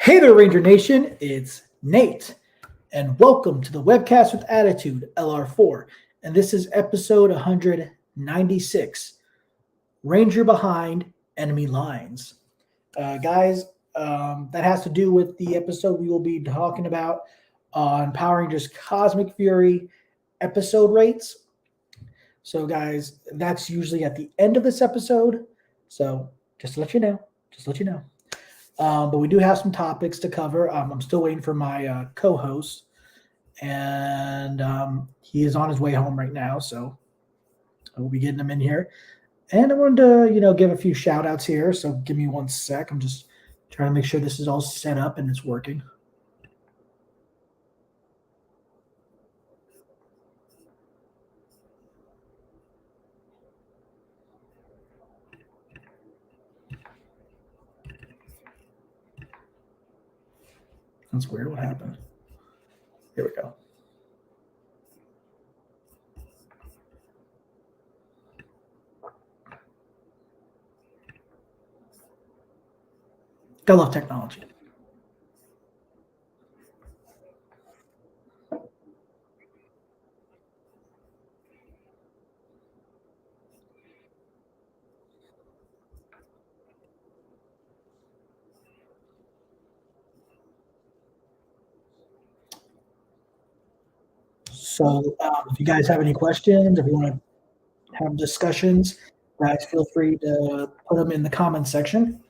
Hey there, Ranger Nation. It's Nate, and welcome to the Webcast with Attitude LR4. And this is episode 196 Ranger Behind Enemy Lines. Guys, that has to do with the episode we will be talking about on Power Rangers Cosmic Fury episode rates. So, guys, that's usually at the end of this episode. So, just to let you know. But we do have some topics to cover. I'm still waiting for my co-host, and he is on his way home right now, so I will be getting him in here. And I wanted to, give a few shout-outs here, so give me one sec. I'm just trying to make sure this is all set up and it's working. That's weird. What happened? Here we go. I love technology. So if you guys have any questions, if you want to have discussions, guys, feel free to put them in the comments section.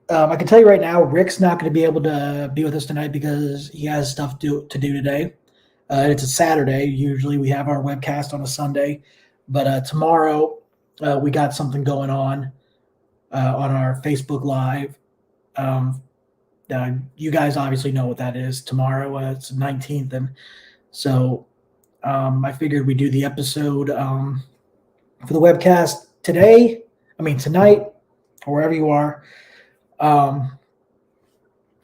I can tell you right now, Rick's not going to be able to be with us tonight because he has stuff to do today. It's a Saturday. Usually we have our webcast on a Sunday, but tomorrow we got something going on our Facebook Live. You guys obviously know what that is. Tomorrow it's the 19th, and so I figured we'd do the episode for the webcast tonight, or wherever you are.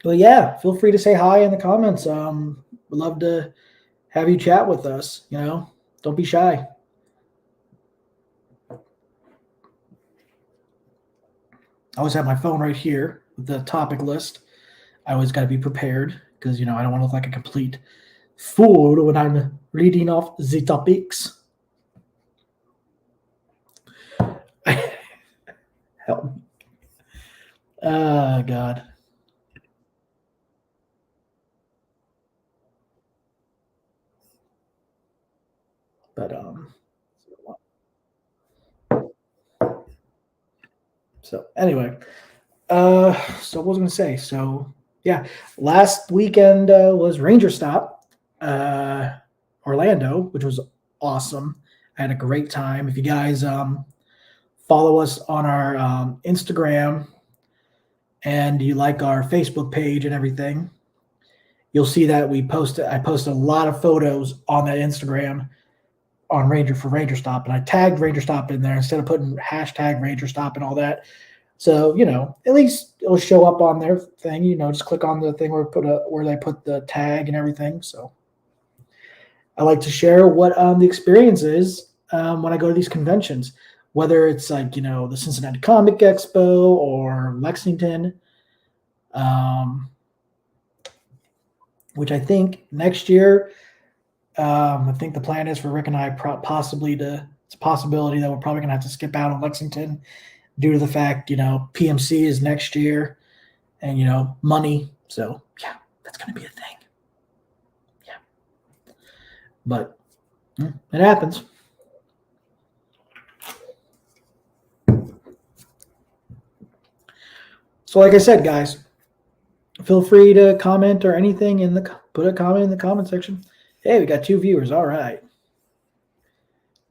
But yeah, feel free to say hi in the comments. We'd love to have you chat with us. Don't be shy. I always have my phone right here with the topic list. I always got to be prepared because, I don't want to look like a complete fool when I'm reading off the topics. Help me. God. But so anyway, so what was I going to say? So yeah, last weekend was Ranger Stop, Orlando, which was awesome. I had a great time. If you guys follow us on our Instagram and you like our Facebook page and everything, you'll see that I posted a lot of photos on that Instagram on Ranger Stop, and I tagged Ranger Stop in there instead of putting hashtag Ranger Stop and all that. So, at least it'll show up on their thing, just click on the thing where they put the tag and everything. So I like to share what the experience is when I go to these conventions, whether it's like, the Cincinnati Comic Expo or Lexington, which I think next year, I think the plan is for Rick and I it's a possibility that we're probably going to have to skip out on Lexington due to the fact, PMC is next year and, money. So, yeah, that's going to be a thing. Yeah. But it happens. So, like I said, guys, feel free to comment or anything put a comment in the comment section. Hey, we got 2 viewers. All right.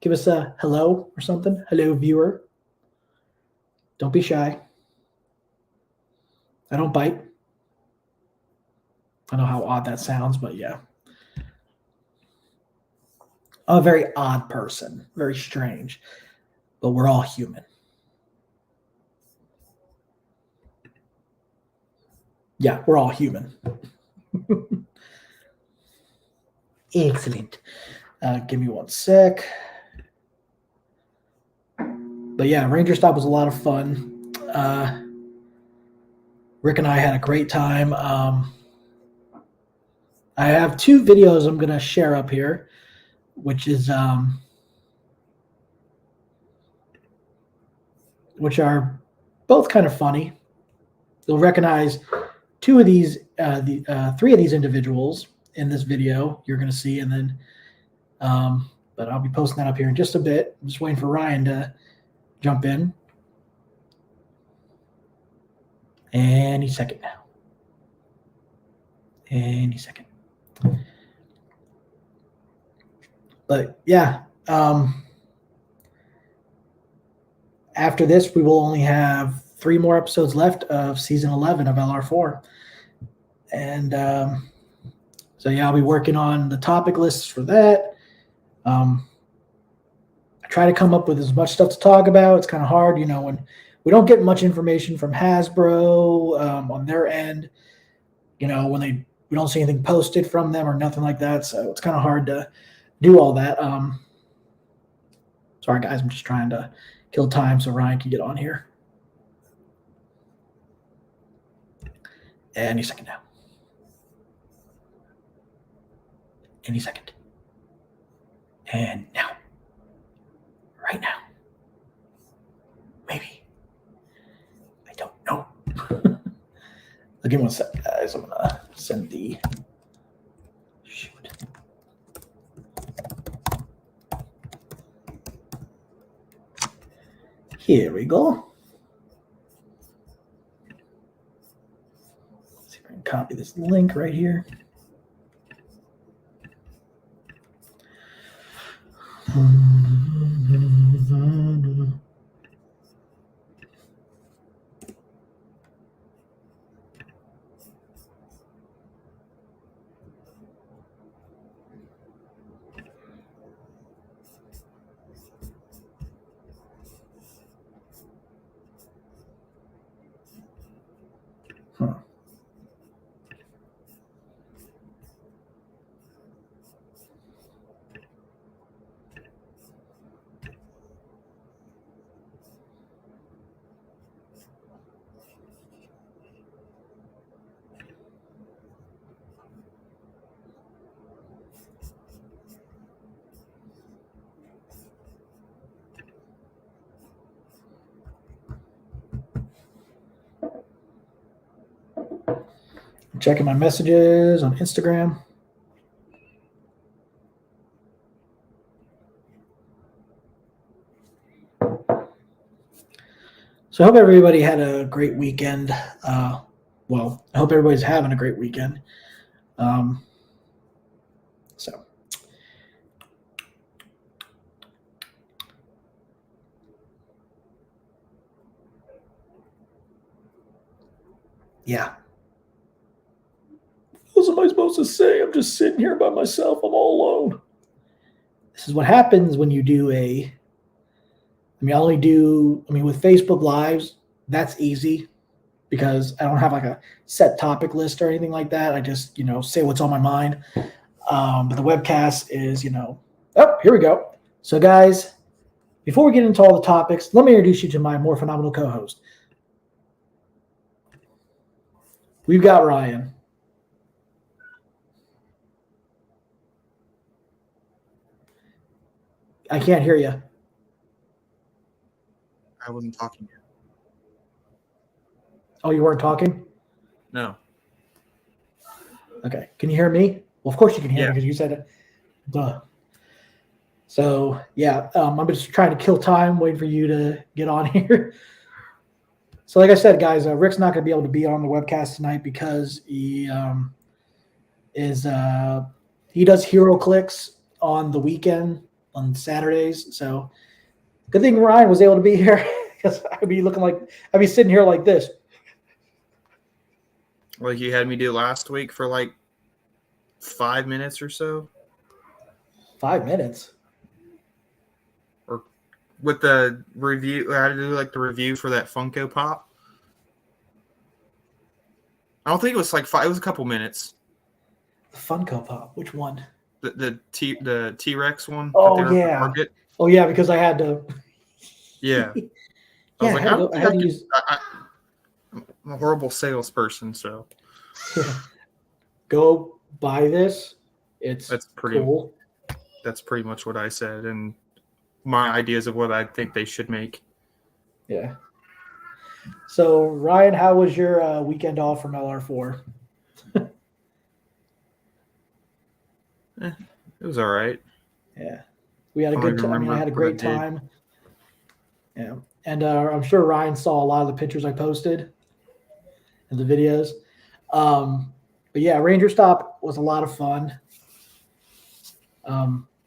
Give us a hello or something. Hello, viewer. Don't be shy. I don't bite. I know how odd that sounds, but yeah. I'm a very odd person, very strange, but we're all human. Yeah, we're all human. Excellent. Give me one sec. But yeah, Ranger Stop was a lot of fun. Rick and I had a great time. I have 2 videos I'm going to share up here, which are both kind of funny. You'll recognize 2 of these, 3 of these individuals in this video you're going to see, and then, but I'll be posting that up here in just a bit. I'm just waiting for Ryan to jump in. Any second now. Any second. But yeah, after this, we will only have 3 more episodes left of season 11 of LR4. And so yeah, I'll be working on the topic lists for that. I try to come up with as much stuff to talk about. It's kind of hard, when we don't get much information from Hasbro on their end, when we don't see anything posted from them or nothing like that. So it's kind of hard to do all that. Sorry, guys. I'm just trying to kill time so Ryan can get on here. Any second now. Any second. And now. Right now. Maybe. I don't know. I'll give me one second, guys. I'm going to send the... Shoot. Here we go. Let's see if I can copy this link right here. Checking my messages on Instagram. So I hope everybody had a great weekend. Well, I hope everybody's having a great weekend. So yeah. What am I supposed to say? I'm just sitting here by myself. I'm all alone. This is what happens when you do with Facebook Lives, that's easy because I don't have like a set topic list or anything like that. I just, say what's on my mind. But the webcast is, oh, here we go. So guys, before we get into all the topics, let me introduce you to my more phenomenal co-host. We've got Ryan. I can't hear you. I wasn't talking yet. Oh, you weren't talking? No. Okay. Can you hear me? Well, of course you can hear me because you said it. Duh. So, yeah, I'm just trying to kill time, waiting for you to get on here. So, like I said, guys, Rick's not going to be able to be on the webcast tonight because he does hero clicks on the weekend on Saturdays. So, good thing Ryan was able to be here because I'd be sitting here like this. Like you had me do last week for like 5 minutes or so. 5 minutes? Or with the review, I had to do like the review for that Funko Pop. I don't think it was like 5, it was a couple minutes. The Funko Pop, which one? the T-Rex one that they Oh were at the yeah. market. Oh yeah, because I had to. Yeah. I Yeah, was like, I don't I think had I to could. use. I'm a horrible salesperson, so Yeah, go buy this. It's that's cool. pretty much what I said, and my ideas of what I think they should make. Yeah. So Ryan, how was your weekend off from LR4? It was all right. Yeah, we had a I don't good. even I mean, I remember had a what I great did. time. Yeah, and I'm sure Ryan saw a lot of the pictures I posted and the videos. But yeah, Ranger Stop was a lot of fun.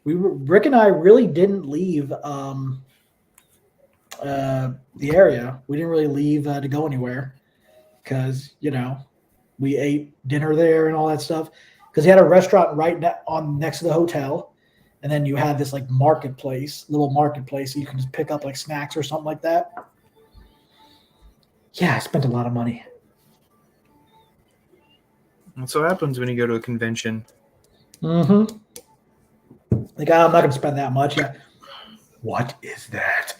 Rick and I really didn't leave the area. We didn't really leave to go anywhere because we ate dinner there and all that stuff. Because he had a restaurant on next to the hotel, and then you had this like little marketplace, so you can just pick up like snacks or something like that. Yeah, I spent a lot of money. That's what happens when you go to a convention. Mm-hmm. Like, I'm not going to spend that much. Yeah. What is that?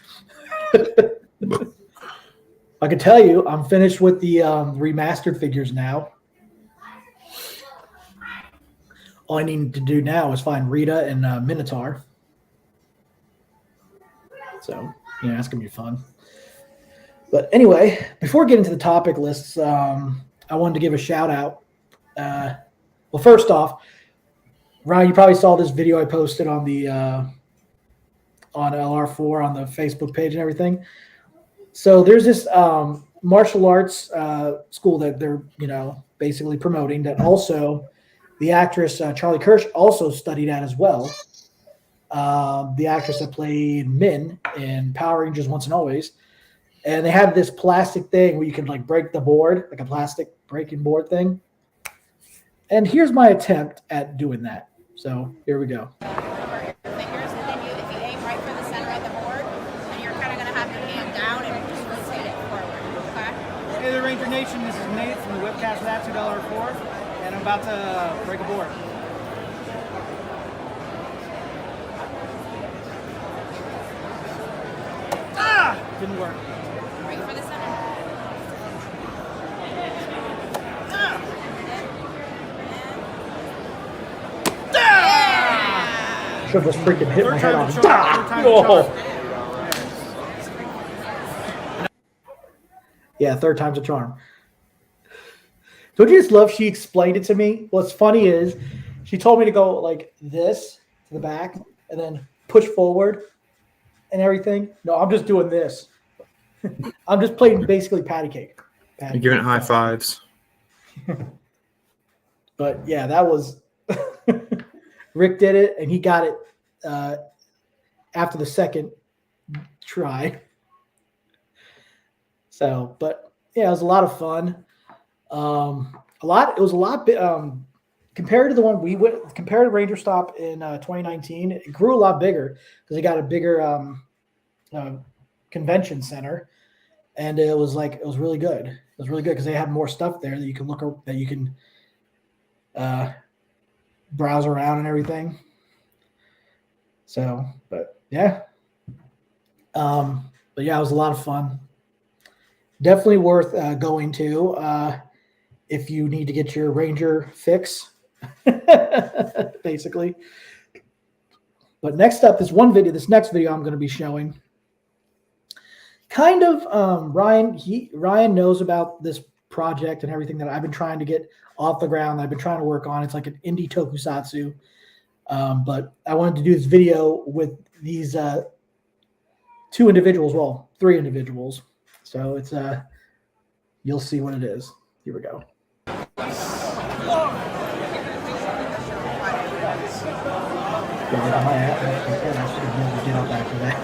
I can tell you, I'm finished with the remastered figures now. All I need to do now is find Rita and Minotaur. So, yeah, that's going to be fun. But anyway, before getting to the topic lists, I wanted to give a shout out. Well, first off, Ryan, you probably saw this video I posted on the on LR4 on the Facebook page and everything. So there's this martial arts school that they're basically promoting. That also the actress Charlie Kirsch also studied at as well. The actress that played Min in Power Rangers Once and Always. And they have this plastic thing where you can like break the board, like a plastic breaking board thing. And here's my attempt at doing that. So here we go. Fingers, and then if you aim right for the center of the board, then you're kind of going to have your hand down and just rotate it forward. Okay? Hey there, Ranger Nation. This is Nate from the Webcast with Attitude LR4, and I'm about to break a board. Didn't work. Right for the center. Should have just freaking hit my head Third on. time to charm. Third time to charm. Yeah, third time's a charm. Don't you just love she explained it to me? What's funny is she told me to go like this to the back and then push forward and everything. No, I'm just doing this. I'm just playing basically patty cake. You're giving it high fives. But yeah, that was Rick did it and he got it after the second try. So, but yeah, it was a lot of fun. It was a lot compared to the one compared to Ranger Stop in 2019. It grew a lot bigger because they got a bigger convention center, and it was really good. It was really good because they had more stuff there that you can browse around and everything. So, but yeah, it was a lot of fun. Definitely worth going to if you need to get your Ranger fix, basically. But next up is this next video I'm going to be showing. Kind of Ryan knows about this project and everything that I've been trying to get off the ground. I've been trying to work on. It's like an indie tokusatsu. But I wanted to do this video with these three individuals. So it's you'll see what it is. Here we go. Get up after that.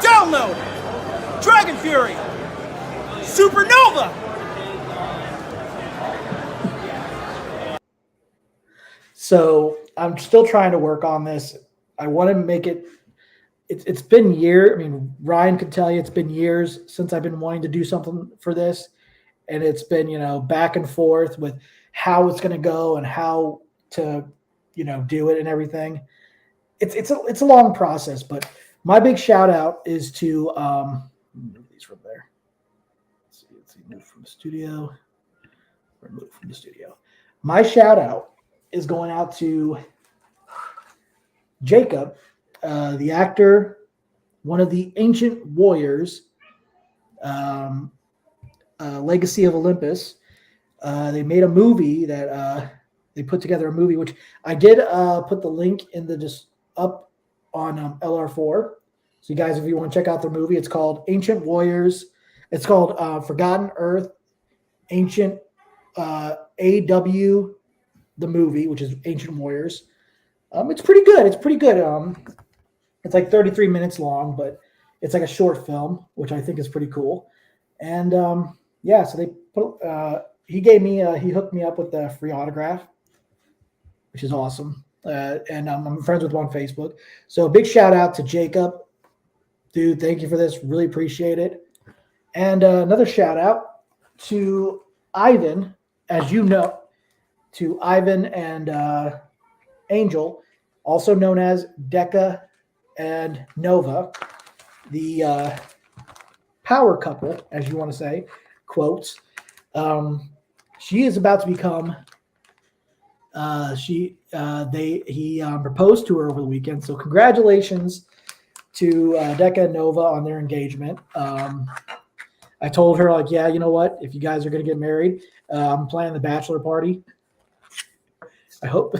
Download Dragon Fury Supernova. So I'm still trying to work on this. I want to make it it's been years. I mean, Ryan could tell you it's been years since I've been wanting to do something for this, and it's been back and forth with how it's going to go and how to do it and everything. It's a long process, but my big shout out is to move these from there. Let's see, move from the studio. Or move from the studio. My shout out is going out to Jacob, the actor, one of the ancient warriors, Legacy of Olympus. They made a movie that they put together a movie, which I did put the link in the just up on LR4. So you guys, if you want to check out the movie, it's called Ancient Warriors. It's called Forgotten Earth, Ancient AW, the movie, which is Ancient Warriors. It's pretty good. It's like 33 minutes long, but it's like a short film, which I think is pretty cool. And so they put. He hooked me up with the free autograph, which is awesome. And I'm friends with him on Facebook. So big shout out to Jacob, dude. Thank you for this. Really appreciate it. And another shout out to Ivan, as you know, to Ivan and Angel, also known as Decca and Nova, the power couple, as you want to say, quotes. She is about to become. He proposed to her over the weekend, so congratulations to Decca and Nova on their engagement. I told her, like, yeah, you know what? If you guys are going to get married, I'm planning the bachelor party. I hope.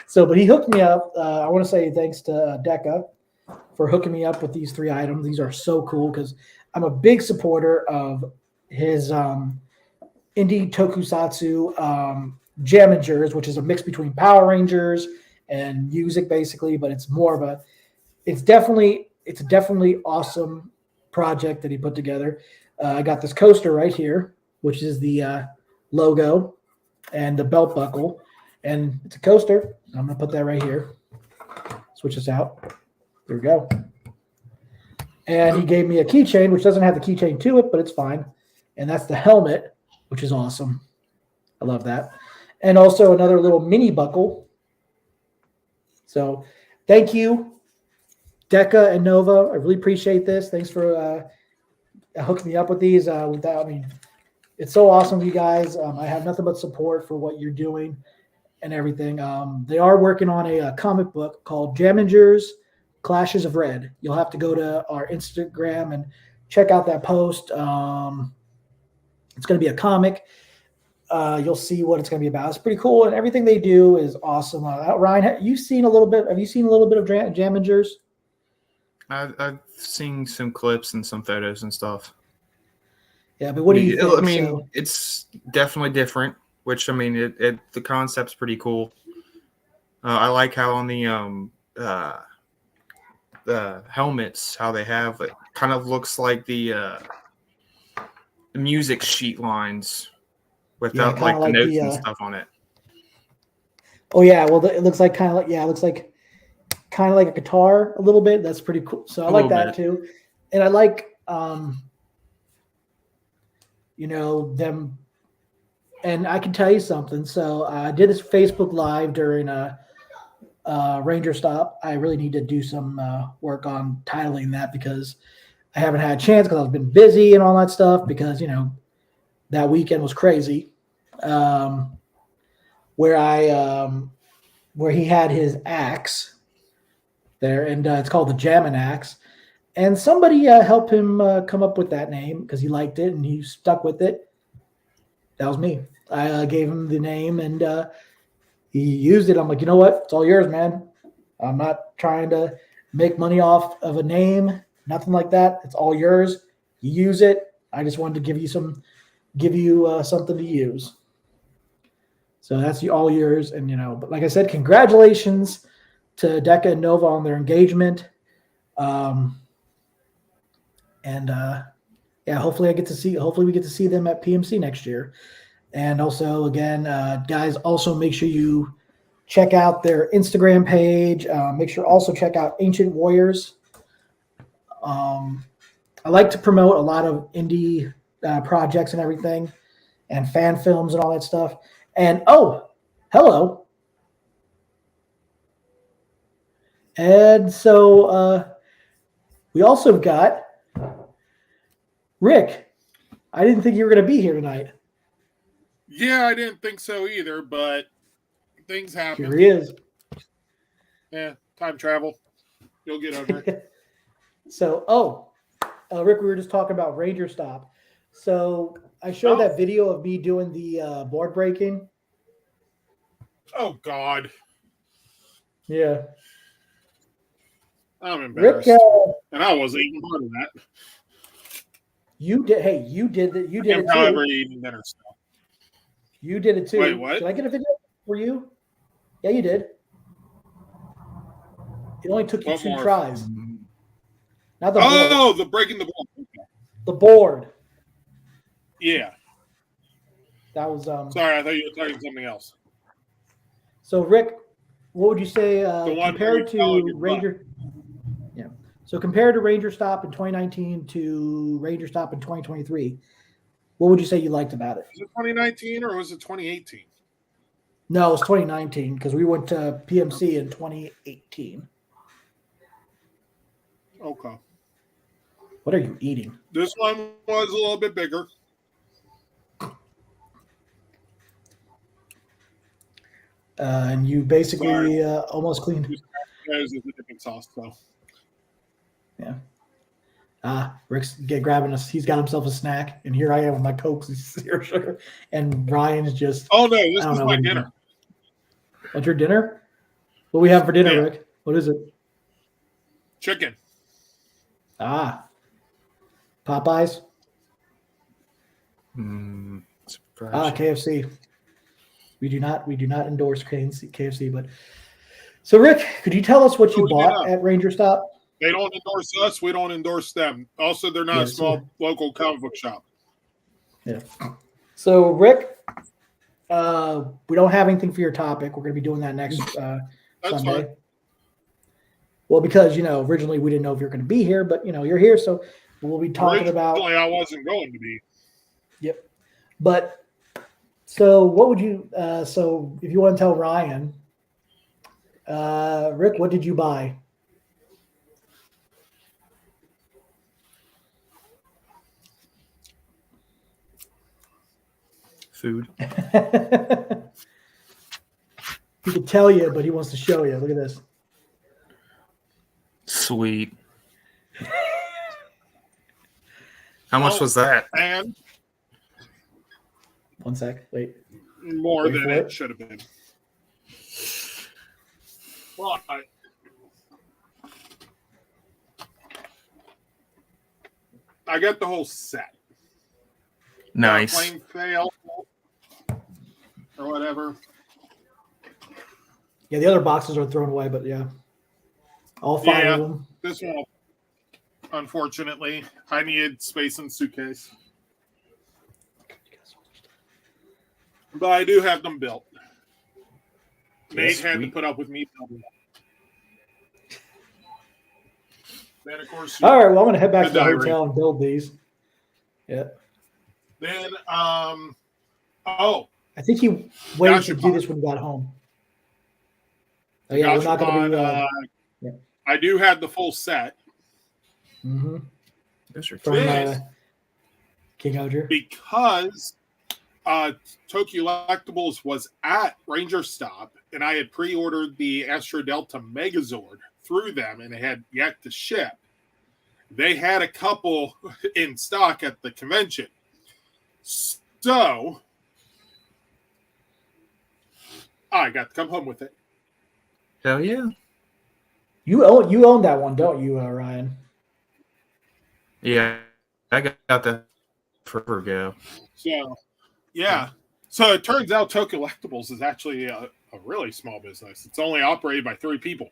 So, but he hooked me up. I want to say thanks to Decca for hooking me up with these 3 items. These are so cool because I'm a big supporter of his indie tokusatsu Jamingers, which is a mix between Power Rangers and music, basically. But it's more of it's definitely awesome project that he put together. I got this coaster right here, which is the logo and the belt buckle, and it's a coaster. I'm gonna put that right here. Switch this out. There we go. And he gave me a keychain, which doesn't have the keychain to it, but it's fine. And that's the helmet, which is awesome. I love that. And also another little mini buckle. So thank you, Decca and Nova. I really appreciate this. Thanks for hooking me up with these. It's so awesome, you guys. I have nothing but support for what you're doing and everything. They are working on a comic book called Jamingers Clashes of Red. You'll have to go to our Instagram and check out that post. It's going to be a comic. You'll see what it's going to be about. It's pretty cool, and everything they do is awesome. Ryan, have you seen a little bit of Jamingers? I've seen some clips and some photos and stuff. Yeah, but what do you think? It's definitely different. Which the concept's pretty cool. I like how on the helmets, how they have it kind of looks like the music sheet lines without the notes and stuff on it. Oh yeah, well it looks like kind of like a guitar a little bit. That's pretty cool. So I like that too, and I like them. And I can tell you something. So I did this Facebook Live during a Ranger Stop. I really need to do some work on titling that because I haven't had a chance because I've been busy and all that stuff because, that weekend was crazy. Where he had his axe there, and it's called the Jammin' Axe. And somebody helped him come up with that name because he liked it and he stuck with it. That was me. I gave him the name and he used it. I'm like, you know what? It's all yours, man. I'm not trying to make money off of a name, nothing like that. It's all yours. You use it. I just wanted to give you something to use. So that's all yours. And, but like I said, congratulations to Decca and Nova on their engagement. Hopefully we get to see them at PMC next year. And also, again, guys, also make sure you check out their Instagram page. Make sure also check out Ancient Warriors. I like to promote a lot of indie projects and everything, and fan films and all that stuff. And hello. And so we also got Rick. I didn't think you were going to be here tonight. Yeah, I didn't think so either, but things happen. Here he is. Yeah, time travel. You'll get over it. So, Rick, we were just talking about Ranger Stop. So I showed that video of me doing the board breaking. Oh, God. Yeah. I'm embarrassed. Rick, and I wasn't even part of that. You did. Hey, you did it. You did it However, too. eating dinner stuff. You did it too. Wait, what? Did I get a video for you? Yeah, you did. It only took you What 2 more? tries. Not the board. The breaking the board. Okay. The board. Yeah. That was Sorry, I thought you were talking something else. So Rick, what would you say The one compared where you fell on to your Ranger? Yeah. So compared to Ranger Stop in 2019 to Ranger Stop in 2023, what would you say you liked about it? Was it 2019 or was it 2018? No, it was 2019 because we went to PMC in 2018. Okay. What are you eating? This one was a little bit bigger. And you basically almost cleaned. There's a different sauce, so. Yeah. Rick's grabbing us. He's got himself a snack, and here I am with my Coke, zero sugar, and Ryan's just. Oh no, this is my dinner. What's your dinner? What do we have for dinner, Yeah. Rick? What is it? Chicken. Popeyes. KFC. We do not endorse KFC, but so Rick, could you tell us what you bought at Ranger Stop? They don't endorse us. We don't endorse them. Also, they're not a small local comic book shop. Yeah. So Rick, we don't have anything for your topic. We're going to be doing that next Sunday. Fine. Well, because originally we didn't know if you're going to be here, but you're here, so we'll be talking about. Originally, I wasn't going to be. Yep. But so, what would you? So, if you want to tell Ryan, Rick, what did you buy? Food. He could tell you, but he wants to show you. Look at this. Sweet. How much was that? And One sec. Wait. more Wait than for it it. should have been. Well, I got the whole set. Nice. Plane fail or whatever. Yeah, the other boxes are thrown away, but yeah, all 5 of them. This one, unfortunately, I needed space in the suitcase. But I do have them built. Nate had to put up with me building them. Then, of course, All right. Well, I'm going to head back to the diary. hotel and build these. Yeah. Then, I think he waited to do Gotcha. this when he got home. Oh, yeah, we're not going to be. I do have the full set From Yes. King Oger. because Tokyo Electables was at Ranger Stop, and I had pre-ordered the Astro Delta Megazord through them, and it had yet to ship. They had a couple in stock at the convention. So I got to come home with it. Hell yeah. You own that one, don't you, Ryan? Yeah. I got that forever ago. So, yeah. So it turns out Tokyo Electables is actually a really small business. It's only operated by 3 people.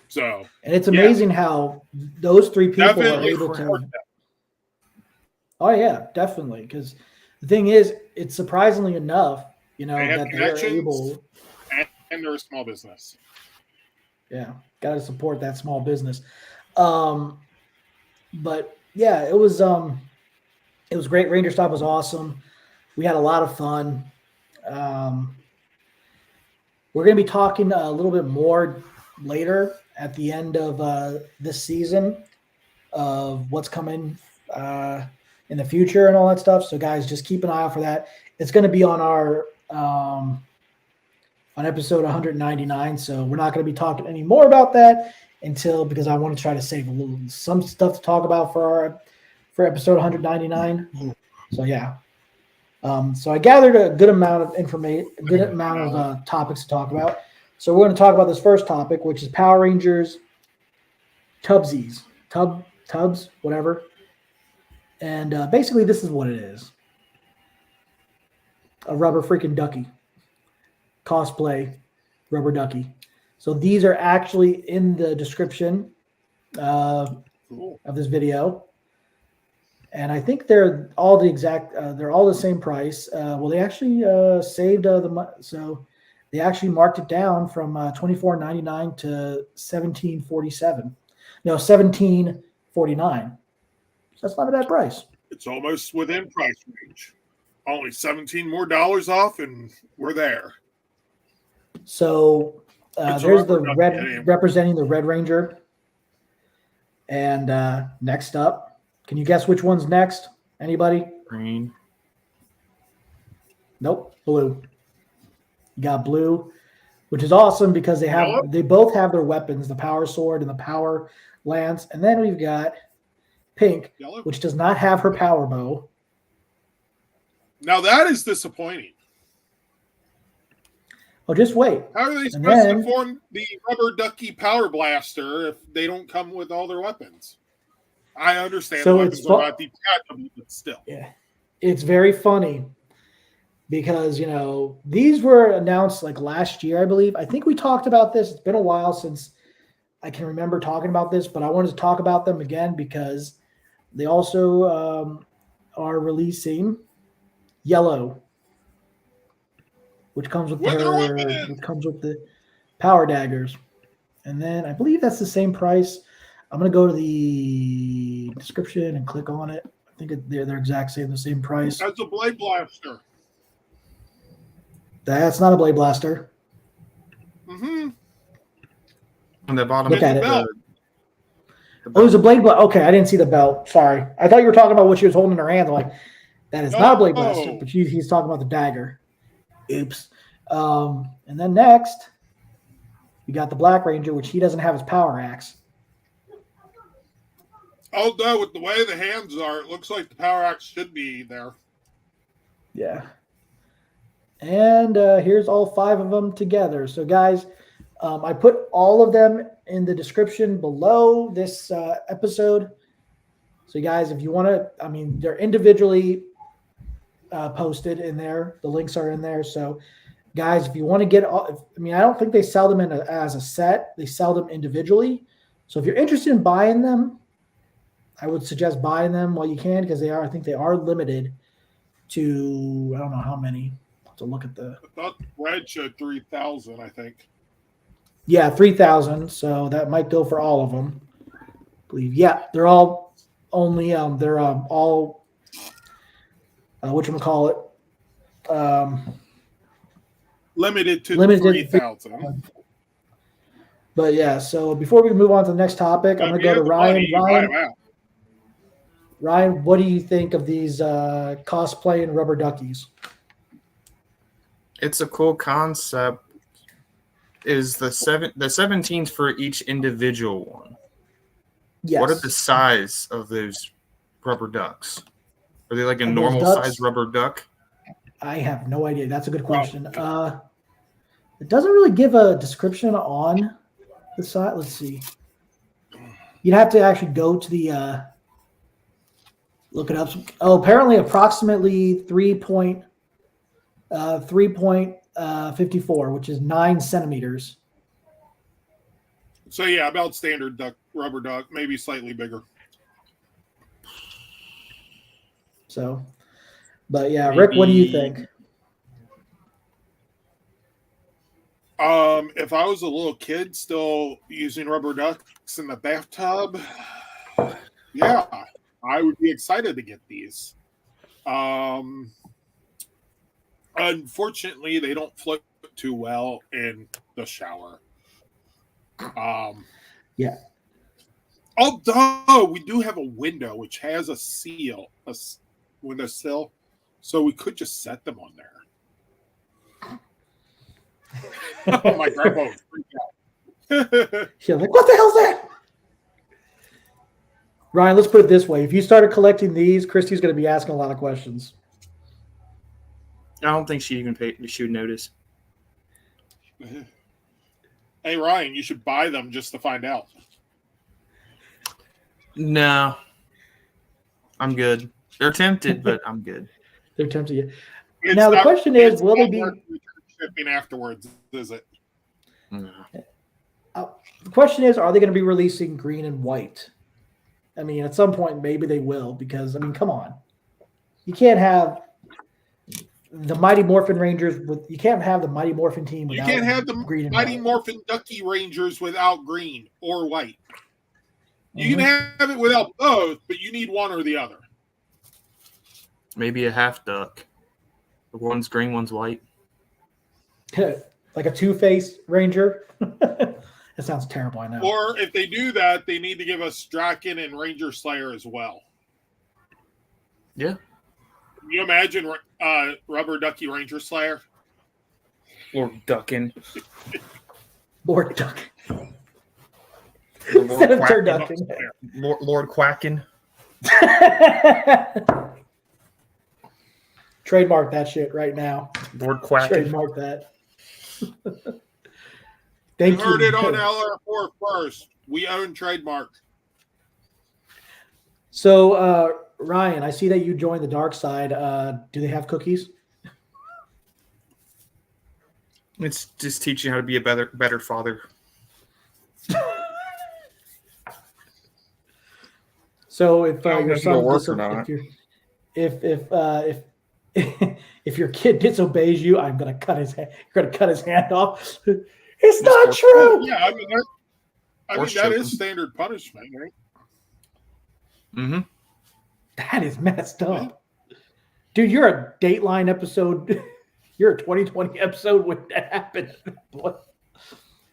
So, And it's amazing how those 3 people are definitely able to. support them. Oh yeah, definitely. Because the thing is, it's surprisingly enough, you know, They have that they are connections. able. And they're a small business. Yeah, got to support that small business. But yeah, it was great. Ranger Stop was awesome. We had a lot of fun. We're going to be talking a little bit more later at the end of this season of what's coming in the future and all that stuff. So, guys, just keep an eye out for that. It's going to be on our on episode 199. So we're not going to be talking any more about that because I want to try to save some stuff to talk about for episode 199. So yeah. So I gathered a good amount of information, a good amount of topics to talk about. So we're going to talk about this first topic, which is Power Rangers TUBBZ, Tubs, whatever. And basically, this is what it is: a rubber freaking ducky, cosplay rubber ducky. So these are actually in the description of this video. And I think they're all they're all the same price. Well, they actually saved so they actually marked it down from $24.99 to $17.47. No, $17.49. So that's not a bad price. It's almost within price range. Only $17 more off, and we're there. So there's the red representing the Red Ranger. And next up. Can you guess which one's next? Anybody? Green. Nope. Blue. You got blue, which is awesome because they both have their weapons, the power sword and the power lance. And then we've got pink, which does not have her power bow. Now that is disappointing. Oh, just wait. How are they supposed to form the rubber ducky power blaster if they don't come with all their weapons? I understand the weapons are not detachable, but still. Yeah. It's very funny because, you know, these were announced like last year, I believe. I think we talked about this. It's been a while since I can remember talking about this, but I wanted to talk about them again because they also are releasing yellow, which comes with the power daggers. And then I believe that's the same price. I'm going to go to the description and click on it. I think they're the same price. That's a blade blaster. That's not a blade blaster. Mm-hmm. On the bottom. Look at it. Belt. Oh, it was a blade blaster. Okay, I didn't see the belt. Sorry. I thought you were talking about what she was holding in her hand. I'm like, that is not a blade blaster, but he's talking about the dagger. Oops. And then next, we got the Black Ranger, which he doesn't have his power axe. Although with the way the hands are, it looks like the power axe should be there. Yeah. And here's all 5 of them together. So, guys, I put all of them in the description below this episode. So, guys, if you want to, they're individually posted in there. The links are in there. So, guys, if you want to get, I don't think they sell them as a set. They sell them individually. So, if you're interested in buying them, I would suggest buying them while you can because I think they are limited to, I don't know how many. I'll have to look at I thought Red showed 3,000, I think. Yeah, 3,000. So that might go for all of them. I believe. Yeah, they're all only, they're all, whatchamacallit, limited to 3,000. But yeah, so before we move on to the next topic, I'm going to go to Ryan. Ryan, what do you think of these cosplay and rubber duckies? It's a cool concept. Is the 17s for each individual one? Yes. What are the size of those rubber ducks? Are they like a normal size rubber duck? I have no idea. That's a good question. It doesn't really give a description on the side. Let's see. You'd have to actually go to the look it up. Oh, apparently approximately 3.54, which is 9 centimeters. So yeah, about standard rubber duck, maybe slightly bigger. So, but yeah, Rick, what do you think? If I was a little kid still using rubber ducks in the bathtub, yeah, I would be excited to get these. Unfortunately, they don't float too well in the shower. Yeah. Although we do have a window which has a seal, window sill, so we could just set them on there. Oh, my grandpa would freak out. She's like, what the hell's that? Ryan, let's put it this way. If you started collecting these, Christy's going to be asking a lot of questions. I don't think she would notice. Hey, Ryan, you should buy them just to find out. No. I'm good. They're tempted, but I'm good. They're tempting you. Now, the question is, will they be shipping afterwards, is it? No. The question is, are they going to be releasing green and white? I mean, at some point, maybe they will, because, I mean, come on. You can't have the Mighty Morphin Rangers you can't have the Mighty Morphin team without You can't have the green and Mighty white. Morphin Ducky Rangers without green or white. You can have it without both, but you need one or the other. Maybe a half duck. One's green, one's white. Like a two-face Ranger. That sounds terrible, I know. Or if they do that, they need to give us Draken and Ranger Slayer as well. Yeah. Can you imagine Rubber Ducky Ranger Slayer? Lord Duckin. Lord Duck. Lord Instead of Quackin. turducken. Lord Quackin. Trademark that shit right now. Lord Quackin. Trademark that. You Thank heard you. it on LR4 first. We own trademark. So, Ryan, I see that you joined the dark side. Do they have cookies? It's just teaching how to be a better father. So if I don't know your if it'll work or son, not. if your kid disobeys you, I'm gonna cut his hand. You're gonna cut his hand off. It's not true. Yeah, I mean that is standard punishment, right? Mm-hmm. That is messed up, dude. You're a Dateline episode. You're a 2020 episode when that happened.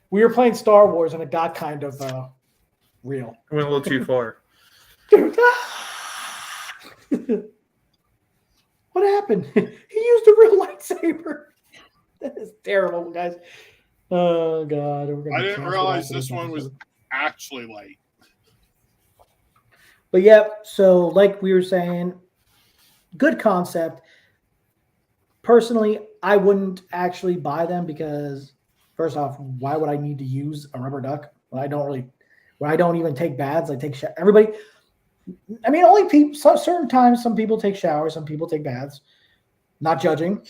We were playing Star Wars and it got kind of real. I went a little too far. Dude, what happened? He used a real lightsaber. That is terrible, guys. Oh God! I didn't realize this one was actually light. But yeah, so like we were saying, good concept. Personally, I wouldn't actually buy them because, first off, why would I need to use a rubber duck when I don't even take baths? I take everybody. I mean, only people. Certain times, some people take showers, some people take baths. Not judging,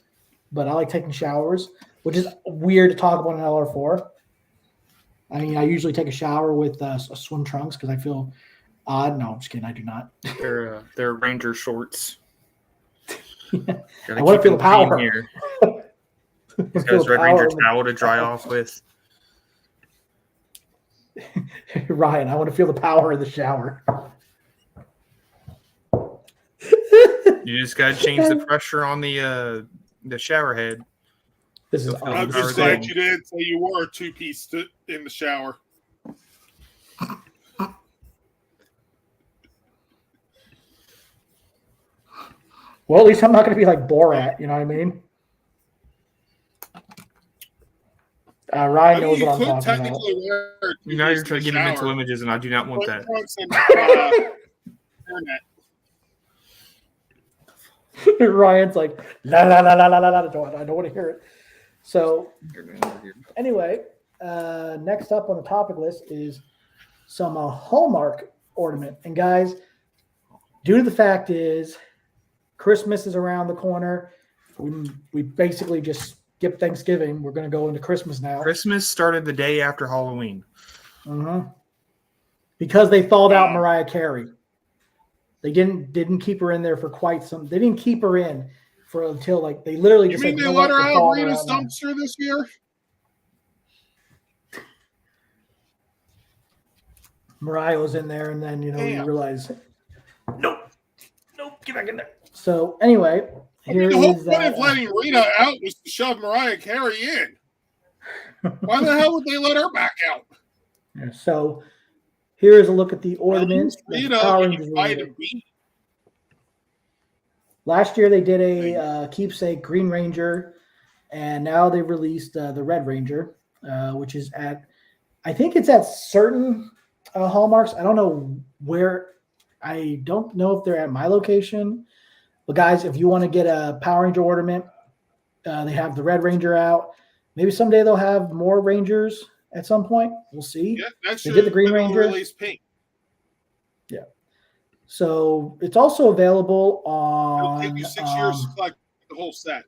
but I like taking showers, which is weird to talk about in LR4. I mean, I usually take a shower with swim trunks because I feel odd. No, I'm just kidding. I do not. They're Ranger shorts. I want to feel the power. Here. He's got his Red Ranger towel to dry off with. Ryan, I want to feel the power in the shower. You just got to change the pressure on the shower head. This is I'm awesome. just glad you didn't say you wore a two-piece in the shower. Well, at least I'm not going to be like Borat. You know what I mean? Ryan knows what I'm talking about. Now you're trying to give me mental images, and I do not want that. Ryan's like, la la la la la la la. I don't want to hear it. So, anyway, next up on the topic list is some Hallmark ornament. And guys, due to the fact is Christmas is around the corner, we basically just skip Thanksgiving. We're going to go into Christmas now. Christmas started the day after Halloween. Mm-hmm. Because they thawed out Mariah Carey. They didn't keep her in there for quite some. They didn't keep her in for until like they literally just. You mean they let her out read a dumpster this year? Mariah was in there, and then you Damn. realize, nope, get back in there. So anyway, here the whole is point of letting Rita out was to shove Mariah Carey in. Why the hell would they let her back out? Yeah, so here is a look at the ornament. At least Rita, Power when Rangers you fight ornament. and beat. Last year they did a keepsake Green Ranger, and now they've released the Red Ranger, which is at, I think it's at certain Hallmarks. I don't know where. I don't know if they're at my location. But guys, if you want to get a Power Ranger ornament, they have the Red Ranger out. Maybe someday they'll have more Rangers at some point. We'll see. Yeah, next They year did the Green Ranger. release pink. Yeah. So it's also available It'll on. take you 6 years to collect the whole set.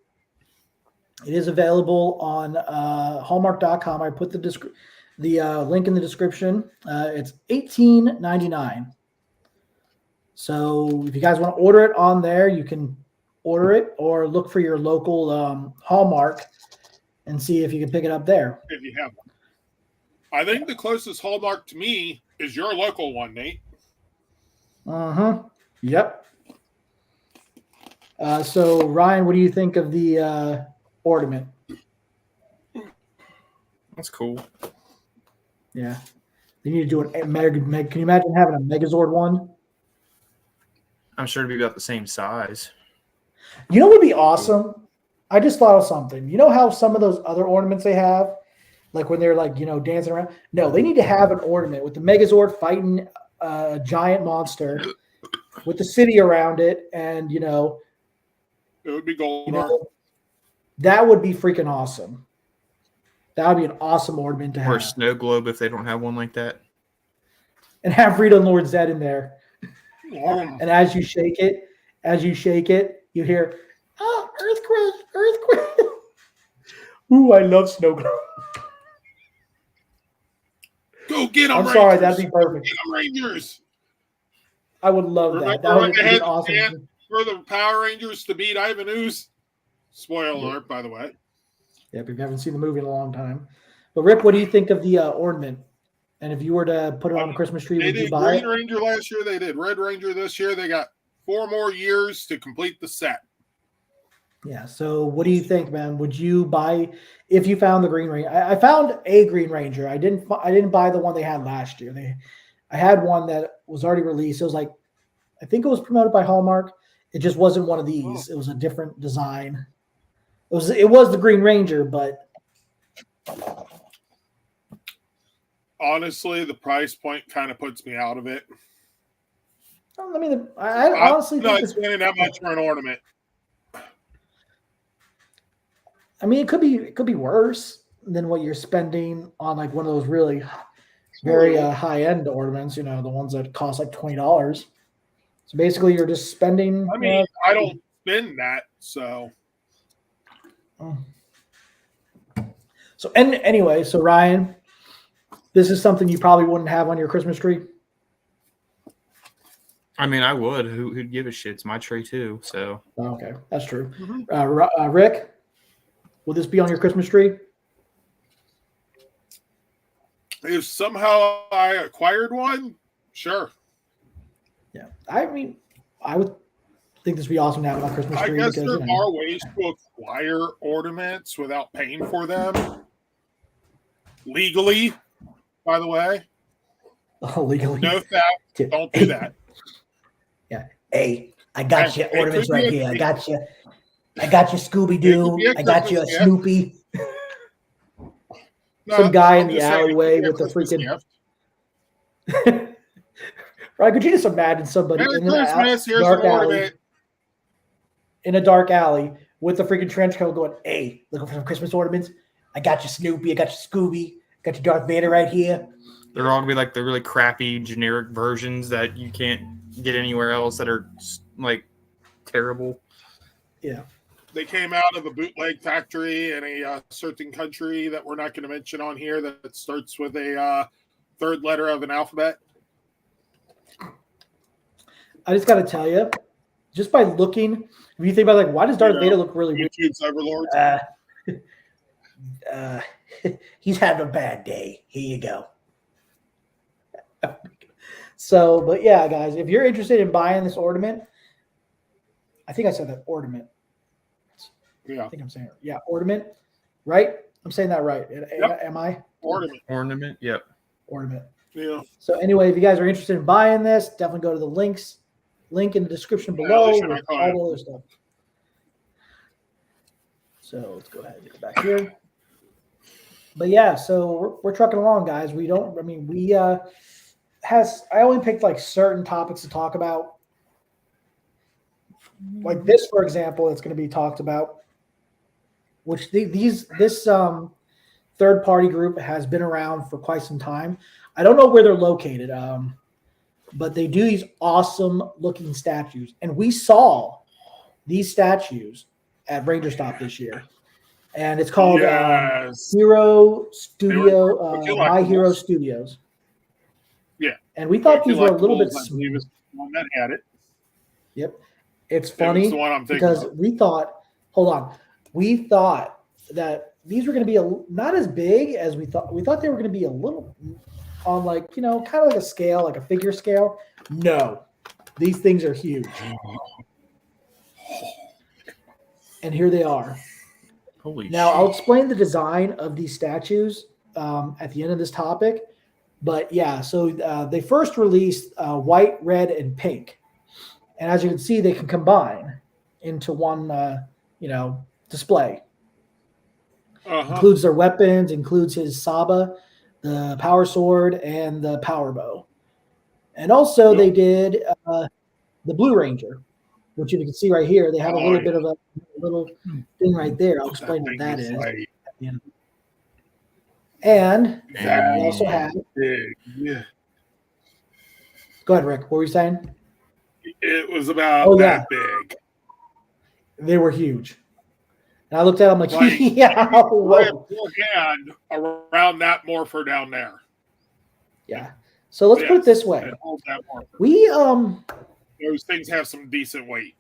It is available on Hallmark.com. I put the link in the description. It's $18.99. So if you guys want to order it on there, you can order it or look for your local Hallmark and see if you can pick it up there. If you have one. I think the closest Hallmark to me is your local one, Nate. Yep. So Ryan, what do you think of the ornament? That's cool. Yeah. You need to do an can you imagine having a Megazord one? I'm sure it'd be about the same size. You know what would be awesome? I just thought of something. You know how some of those other ornaments they have, like when they're like, dancing around? No, they need to have an ornament with the Megazord fighting a giant monster with the city around it. And, It would be gold. That would be freaking awesome. That would be an awesome ornament to Or have. a snow globe if they don't have one like that. And have Rita and Lord Zed in there. Oh, And as you shake it, you hear, oh, earthquake. Ooh, I love snow globe. go get them, I'm Rangers. sorry, that'd be perfect. Get them, Rangers. I would love that. Remember That when would they be had an the awesome. chance for the Power Rangers to beat Ivan Ooze? Spoiler alert, by the way. Yep, if you haven't seen the movie in a long time. But Rick, what do you think of the ornament? And if you were to put it on a Christmas tree, They would you did buy Green it? Ranger last year. They did Red Ranger this year. They got 4 more years to complete the set. Yeah. So what do you think, man? Would you buy if you found the Green Ranger? I found a Green Ranger. I didn't buy the one they had last year. I had one that was already released. It was like, I think it was promoted by Hallmark. It just wasn't one of these. It was a different design. It was the Green Ranger, but Honestly, the price point kind of puts me out of it. I mean, I honestly I'm not think spending that much for an ornament. I mean, it could be worse than what you're spending on like one of those really very high end ornaments. The ones that cost like $20. So basically, you're just spending. I mean, I don't spend that, so. So anyway, so Ryan, this is something you probably wouldn't have on your Christmas tree. I mean, I would. Who'd give a shit? It's my tree too. So Okay, that's true. Rick, will this be on your Christmas tree? If somehow I acquired one, sure. Yeah, I mean, I would think this would be awesome to have it on Christmas I tree. guess because, there are ways to acquire ornaments without paying for them. Legally, by the way. legally. No theft. Don't do that. Yeah. Hey, I got you It ornaments could be right a- here. I got you Scooby Doo. It could be a I got you a Christmas gift. Snoopy. No, Some guy in I'm the just saying it alleyway could be a with the Christmas freaking. gift. Right? Could you just imagine somebody Merry in an Christmas. Here's dark an alley, ornament. in a dark alley with the freaking trench coat, going, "Hey, looking for some Christmas ornaments? I got you Snoopy. I got you Scooby. Got your Darth Vader right here." they're all gonna be like the really crappy generic versions that you can't get anywhere else that are like terrible. Yeah. They came out of a bootleg factory in a certain country that we're not going to mention on here that starts with a third letter of an alphabet. I just got to tell you, just by looking, if you think about like, why does Darth Vader look really weird? YouTube's overlords. He's having a bad day. Here you go. So, but yeah, guys, if you're interested in buying this ornament, I think I said that ornament. Yeah. I think I'm saying it. Yeah, ornament, right? I'm saying that right. Yep. Am I? Ornament. Ornament. Yep. Ornament. Yeah. So anyway, if you guys are interested in buying this, definitely go to the link in the description Yeah, below they with should all have the other stuff. So let's go ahead and get it back here. But yeah, so we're trucking along, guys. We I only picked like certain topics to talk about. Like this, for example, it's going to be talked about, which this third party group has been around for quite some time. I don't know where they're located, but they do these awesome looking statues, and we saw these statues at Ranger Stop this year, and it's called Yes. Hero Studio, They were My Hero collectibles. Studios. Yeah. And we thought these were a little bit Collectibles, I believe, is the one that had it. Yep. It's It was funny the one I'm thinking because of. we thought that these were going to be not as big as we thought. We thought they were going to be a little on like, kind of like a scale, like a figure scale. No, these things are huge. And here they are. Holy Now, shit. I'll explain the design of these statues at the end of this topic. But yeah, so they first released white, red, and pink. And as you can see, they can combine into one, display. Uh-huh. Includes their weapons, includes his Saba, the power sword, and the power bow. And also Yep. they did the Blue Ranger, which you can see right here. They have a little bit of a little thing right there. I'll explain what that is. Like, At the end. And that we also have. big. Yeah. Go ahead, Rick. What were you saying? It was about that big. They were huge. And I looked at them like, Like, yeah. Wrap your hand around that morpher down there. Yeah. So let's put it this way. And hold that morpher. We Those things have some decent weight.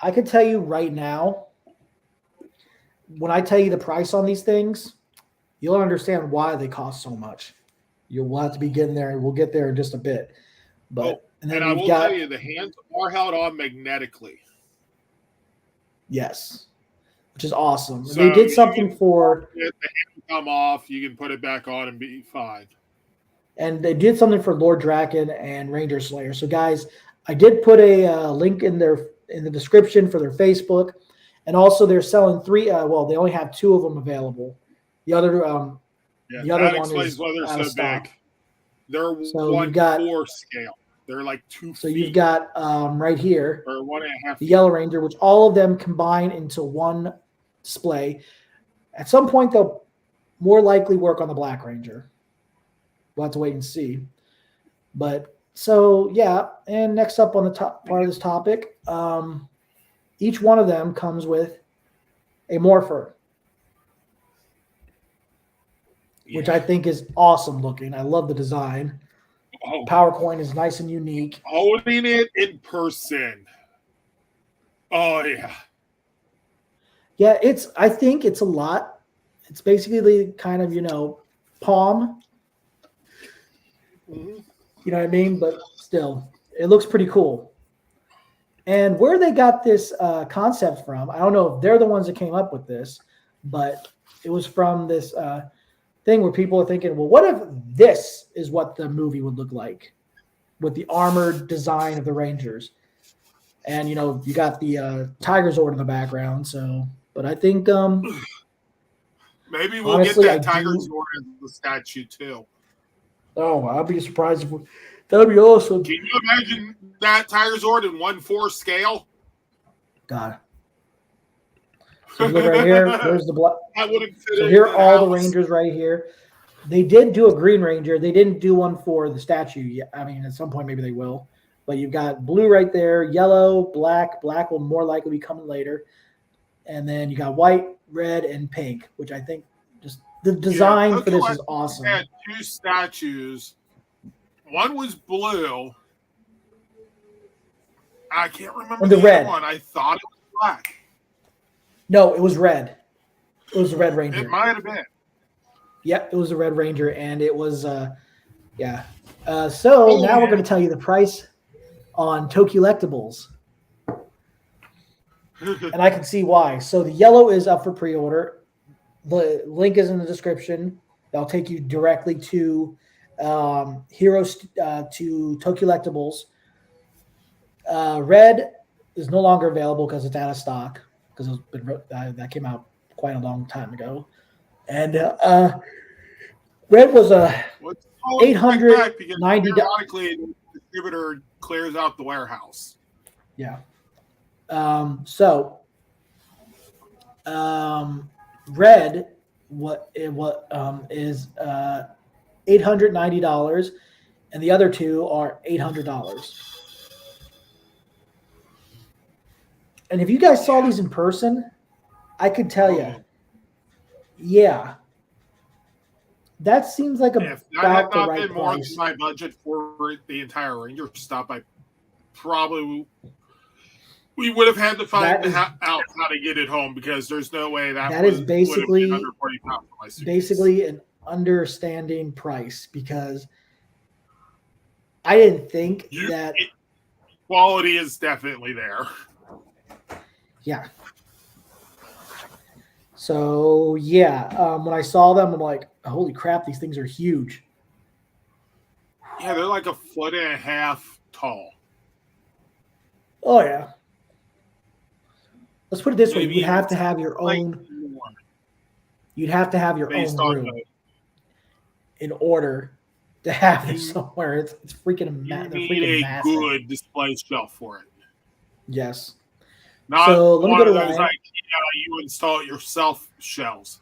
I can tell you right now, when I tell you the price on these things, you'll understand why they cost so much. You'll have to be getting there, and we'll get there in just a bit. But and I will tell you, the hands are held on magnetically. Yes, which is awesome. So they did something for the hand can come off. You can put it back on and be fine. And they did something for Lord Draken and Ranger Slayer. So, guys, I did put a link in the description for their Facebook, and also they're selling 3. Well, they only have 2 of them available. The other, the other that one explains is why they're out of so stock. big. They're So 1/4 scale. They're like 2 So feet. you've got right here or 1.5 the feet. Yellow Ranger, which all of them combine into one display. At some point, they'll more likely work on the Black Ranger. We'll have to wait and see. But so, yeah. And next up on the top part of this topic, each one of them comes with a morpher, which I think is awesome looking. I love the design. Oh, Power coin is nice and unique. holding it in person. Oh yeah. Yeah, I think it's a lot. It's basically the kind of, palm. Mhm. You know what I mean? But still, it looks pretty cool. And where they got this concept from, I don't know if they're the ones that came up with this, but it was from this thing where people are thinking, well, what if this is what the movie would look like with the armored design of the Rangers? And, you got the Tiger Zord in the background. So, but I think Maybe we'll honestly, get that I Tiger do- Zord as the statue too. oh, I'd be surprised if that would be awesome. Can you imagine that Tiger Zord in 1/4 scale? God. So look right here. There's the black. I wouldn't fit So in here are all the house. Rangers right here. They did do a Green Ranger. They didn't do one for the statue yet. I mean, at some point maybe they will. But you've got blue right there, yellow, black. Black will more likely be coming later. And then you got white, red, and pink, which I think just the design for this is awesome. Had 2 statues. One was blue. I can't remember And the the red. other one. I thought it was black. No, it was red. It was the Red It Ranger. might have been. Yep, it was the Red Ranger, and it was Yeah. So now we're going to tell you the price on Tokulectables. And I can see why. So the yellow is up for pre-order. The link is in the description. That'll take you directly to Heroes to Tokulectables. Red is no longer available because it's out of stock because that came out quite a long time ago. And red was a $890. Periodically, the distributor clears out the warehouse. Yeah. Red is $890, and the other two are $800. And if you guys saw these in person, I could tell you, yeah, that seems like If that about had the not right been more than price. my budget for the entire Ranger stop, I probably we would have had to find out how to get it home because there's no way that is basically under 40 pounds for my suitcase. basically an understanding price because I didn't think that quality is definitely there. Yeah. So yeah, when I saw them, I'm like, holy crap, these things are huge. Yeah, they're like 1.5 feet tall. Oh yeah. Let's put it this way: Maybe you'd have to even have your own. more You'd have to have your based own on room the in order to have it somewhere. It's freaking you they're need freaking a massive. good display shelf for it. Yes. Not So let me one go of to those Ryan. you install it yourself shelves.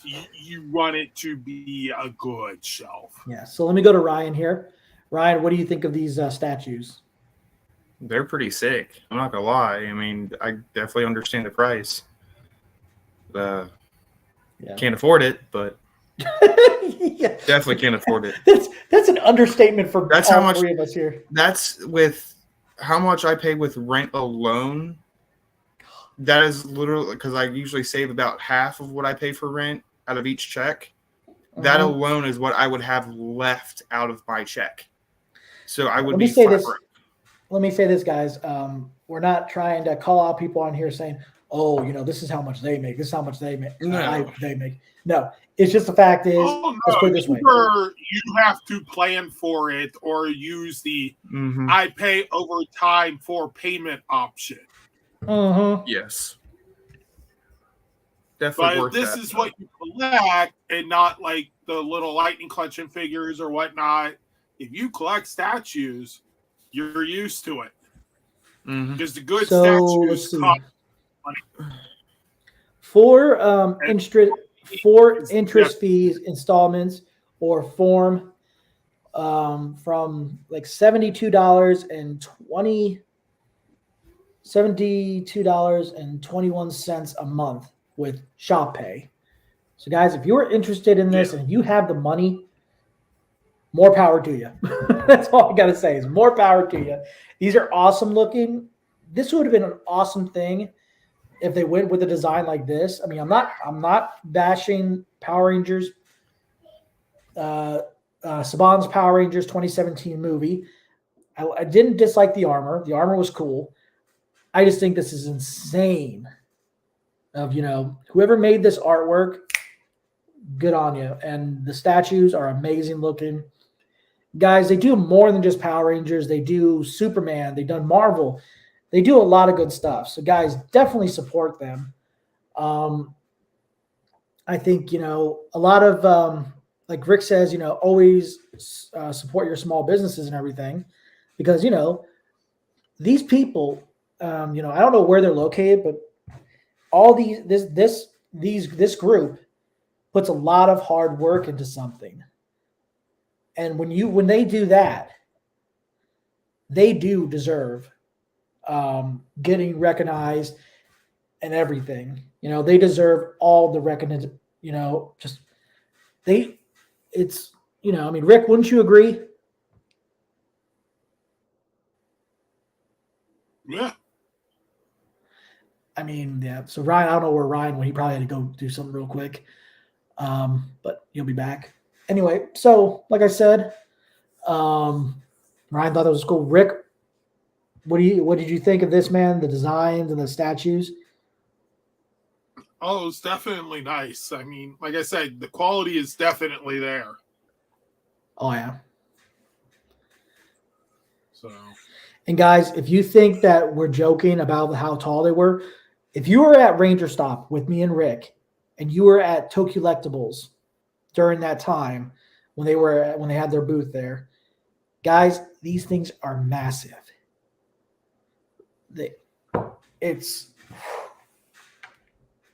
You want it to be a good shelf. Yeah. So let me go to Ryan here. Ryan, what do you think of these statues? They're pretty sick. I'm not gonna lie. I mean, I definitely understand the price. Yeah. Can't afford it, but Yeah. definitely can't afford it. That's an understatement for That's all how much- three of us here. That's with how much I pay with rent alone. That is literally because I usually save about half of what I pay for rent out of each check. That alone is what I would have left out of my check. So I would Let me be say flat this. broke. Let me say this, guys. We're not trying to call out people on here saying, "Oh, this is how much they make. This is how much they make." No. They make. No, it's just the fact is. Let's put it this way. Either you have to plan for it or use the I pay over time for payment option. Yes. Definitely But worth this that. is what you collect and not like the little lightning clutching figures or whatnot. If you collect statues, you're used to it. Because the good statues cost money. For interest fees installments or form from like $72.21 a month with shop pay. So guys, if you're interested in this and you have the money, more power to you. That's all I gotta say is more power to you. These are awesome looking. This would have been an awesome thing if they went with a design like this. I mean, I'm not bashing Power Rangers, Saban's Power Rangers 2017 movie. I didn't dislike the armor. The armor was cool. I just think this is insane. Of whoever made this artwork, good on you. And the statues are amazing looking. Guys, they do more than just Power Rangers. They do Superman. They've done Marvel. They do a lot of good stuff. So, guys, definitely support them. I think, a lot of, like Rick says, always support your small businesses and everything. Because, these people, I don't know where they're located, but all this group puts a lot of hard work into something. And when they do that, they do deserve getting recognized and everything. They deserve all the recognition. Rick, wouldn't you agree? Yeah. I mean, yeah. So Ryan, I don't know where Ryan went. He probably had to go do something real quick. But he'll be back. Anyway, so like I said, Ryan thought that was cool. Rick, what did you think of this, man? The designs and the statues? Oh, it's definitely nice. I mean, like I said, the quality is definitely there. Oh yeah. So, And guys, if you think that we're joking about how tall they were, if you were at Ranger Stop with me and Rick, and you were at Tokyo Lectables during that time when they had their booth there, guys, these things are massive.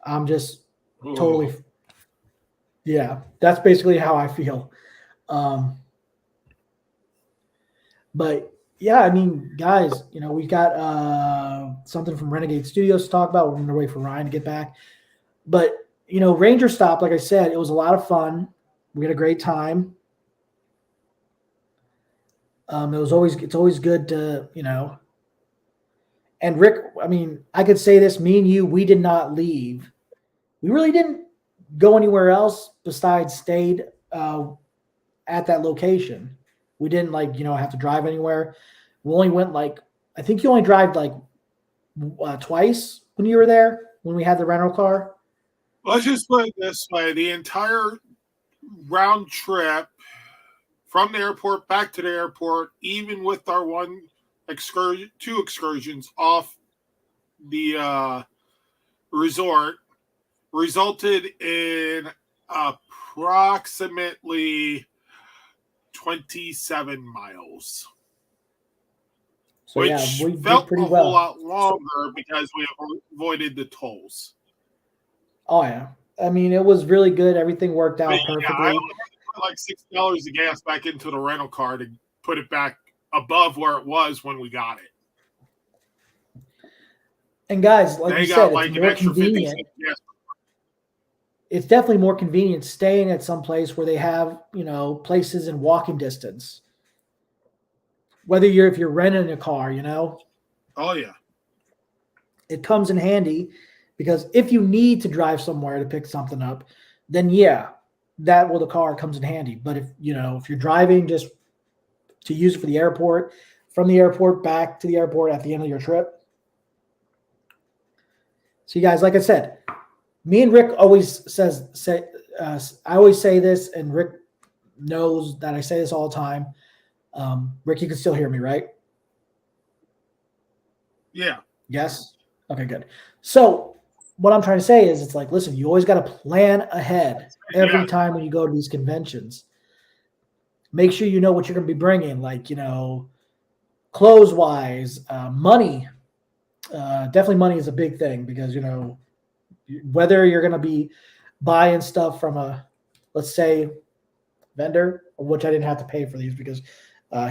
I'm just totally, yeah. That's basically how I feel. But yeah, I mean, guys, we got something from Renegade Studios to talk about. We're going to wait for Ryan to get back. But, Ranger Stop, like I said, it was a lot of fun. We had a great time. It's always good to, and Rick, I mean, I could say this, me and you, we did not leave. We really didn't go anywhere else besides stayed at that location. We didn't have to drive anywhere. We only went I think you only drive twice when you were there, when we had the rental car. let's just put it this way. The entire round trip from the airport back to the airport, even with our two excursions off the resort, resulted in approximately 27 miles. So which yeah, we felt did pretty a well. whole lot longer because we avoided the tolls. Oh yeah, I mean, it was really good. Everything worked out perfectly. Yeah, I only had to put $6 of gas back into the rental car to put it back above where it was when we got it. And guys, like you said, it's more convenient. It's definitely more convenient staying at some place where they have, places in walking distance. Whether if you're renting a car, Oh yeah. it comes in handy because if you need to drive somewhere to pick something up, then yeah, the car comes in handy. But if you're driving just to use it for the airport, from the airport back to the airport at the end of your trip. So you guys, like I said, me and Rick always I always say this, and Rick knows that I say this all the time. Rick, you can still hear me, right? Yeah. Yes? Okay, good. So what I'm trying to say is listen, you always got to plan ahead every time when you go to these conventions. Make sure you know what you're going to be bringing, clothes-wise, money. Definitely money is a big thing because, whether you're going to be buying stuff from let's say, vendor, which I didn't have to pay for these because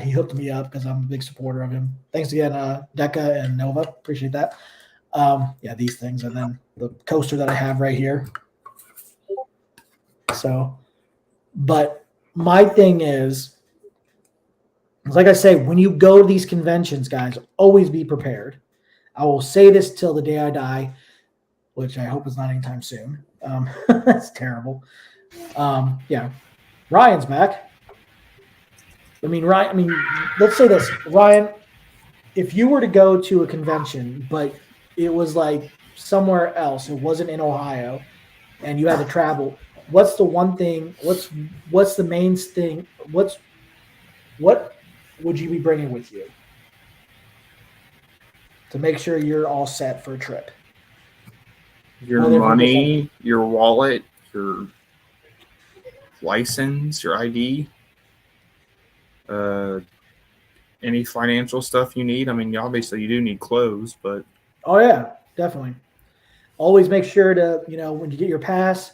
he hooked me up because I'm a big supporter of him. Thanks again, Deca and Nova. Appreciate that. Yeah, these things, and then the coaster that I have right here. So, but my thing is, like I say, when you go to these conventions, guys, always be prepared. I will say this till the day I die, which I hope is not anytime soon. That's terrible. Yeah, Ryan's back. Ryan. Let's say this, Ryan. If you were to go to a convention, but it was somewhere else, it wasn't in Ohio, and you had to travel, what's the one thing? What's the main thing? What would you be bringing with you to make sure you're all set for a trip? Your money, your wallet, your license, your ID, any financial stuff you need. I mean, obviously you do need clothes, but oh yeah, definitely. Always make sure to, when you get your pass,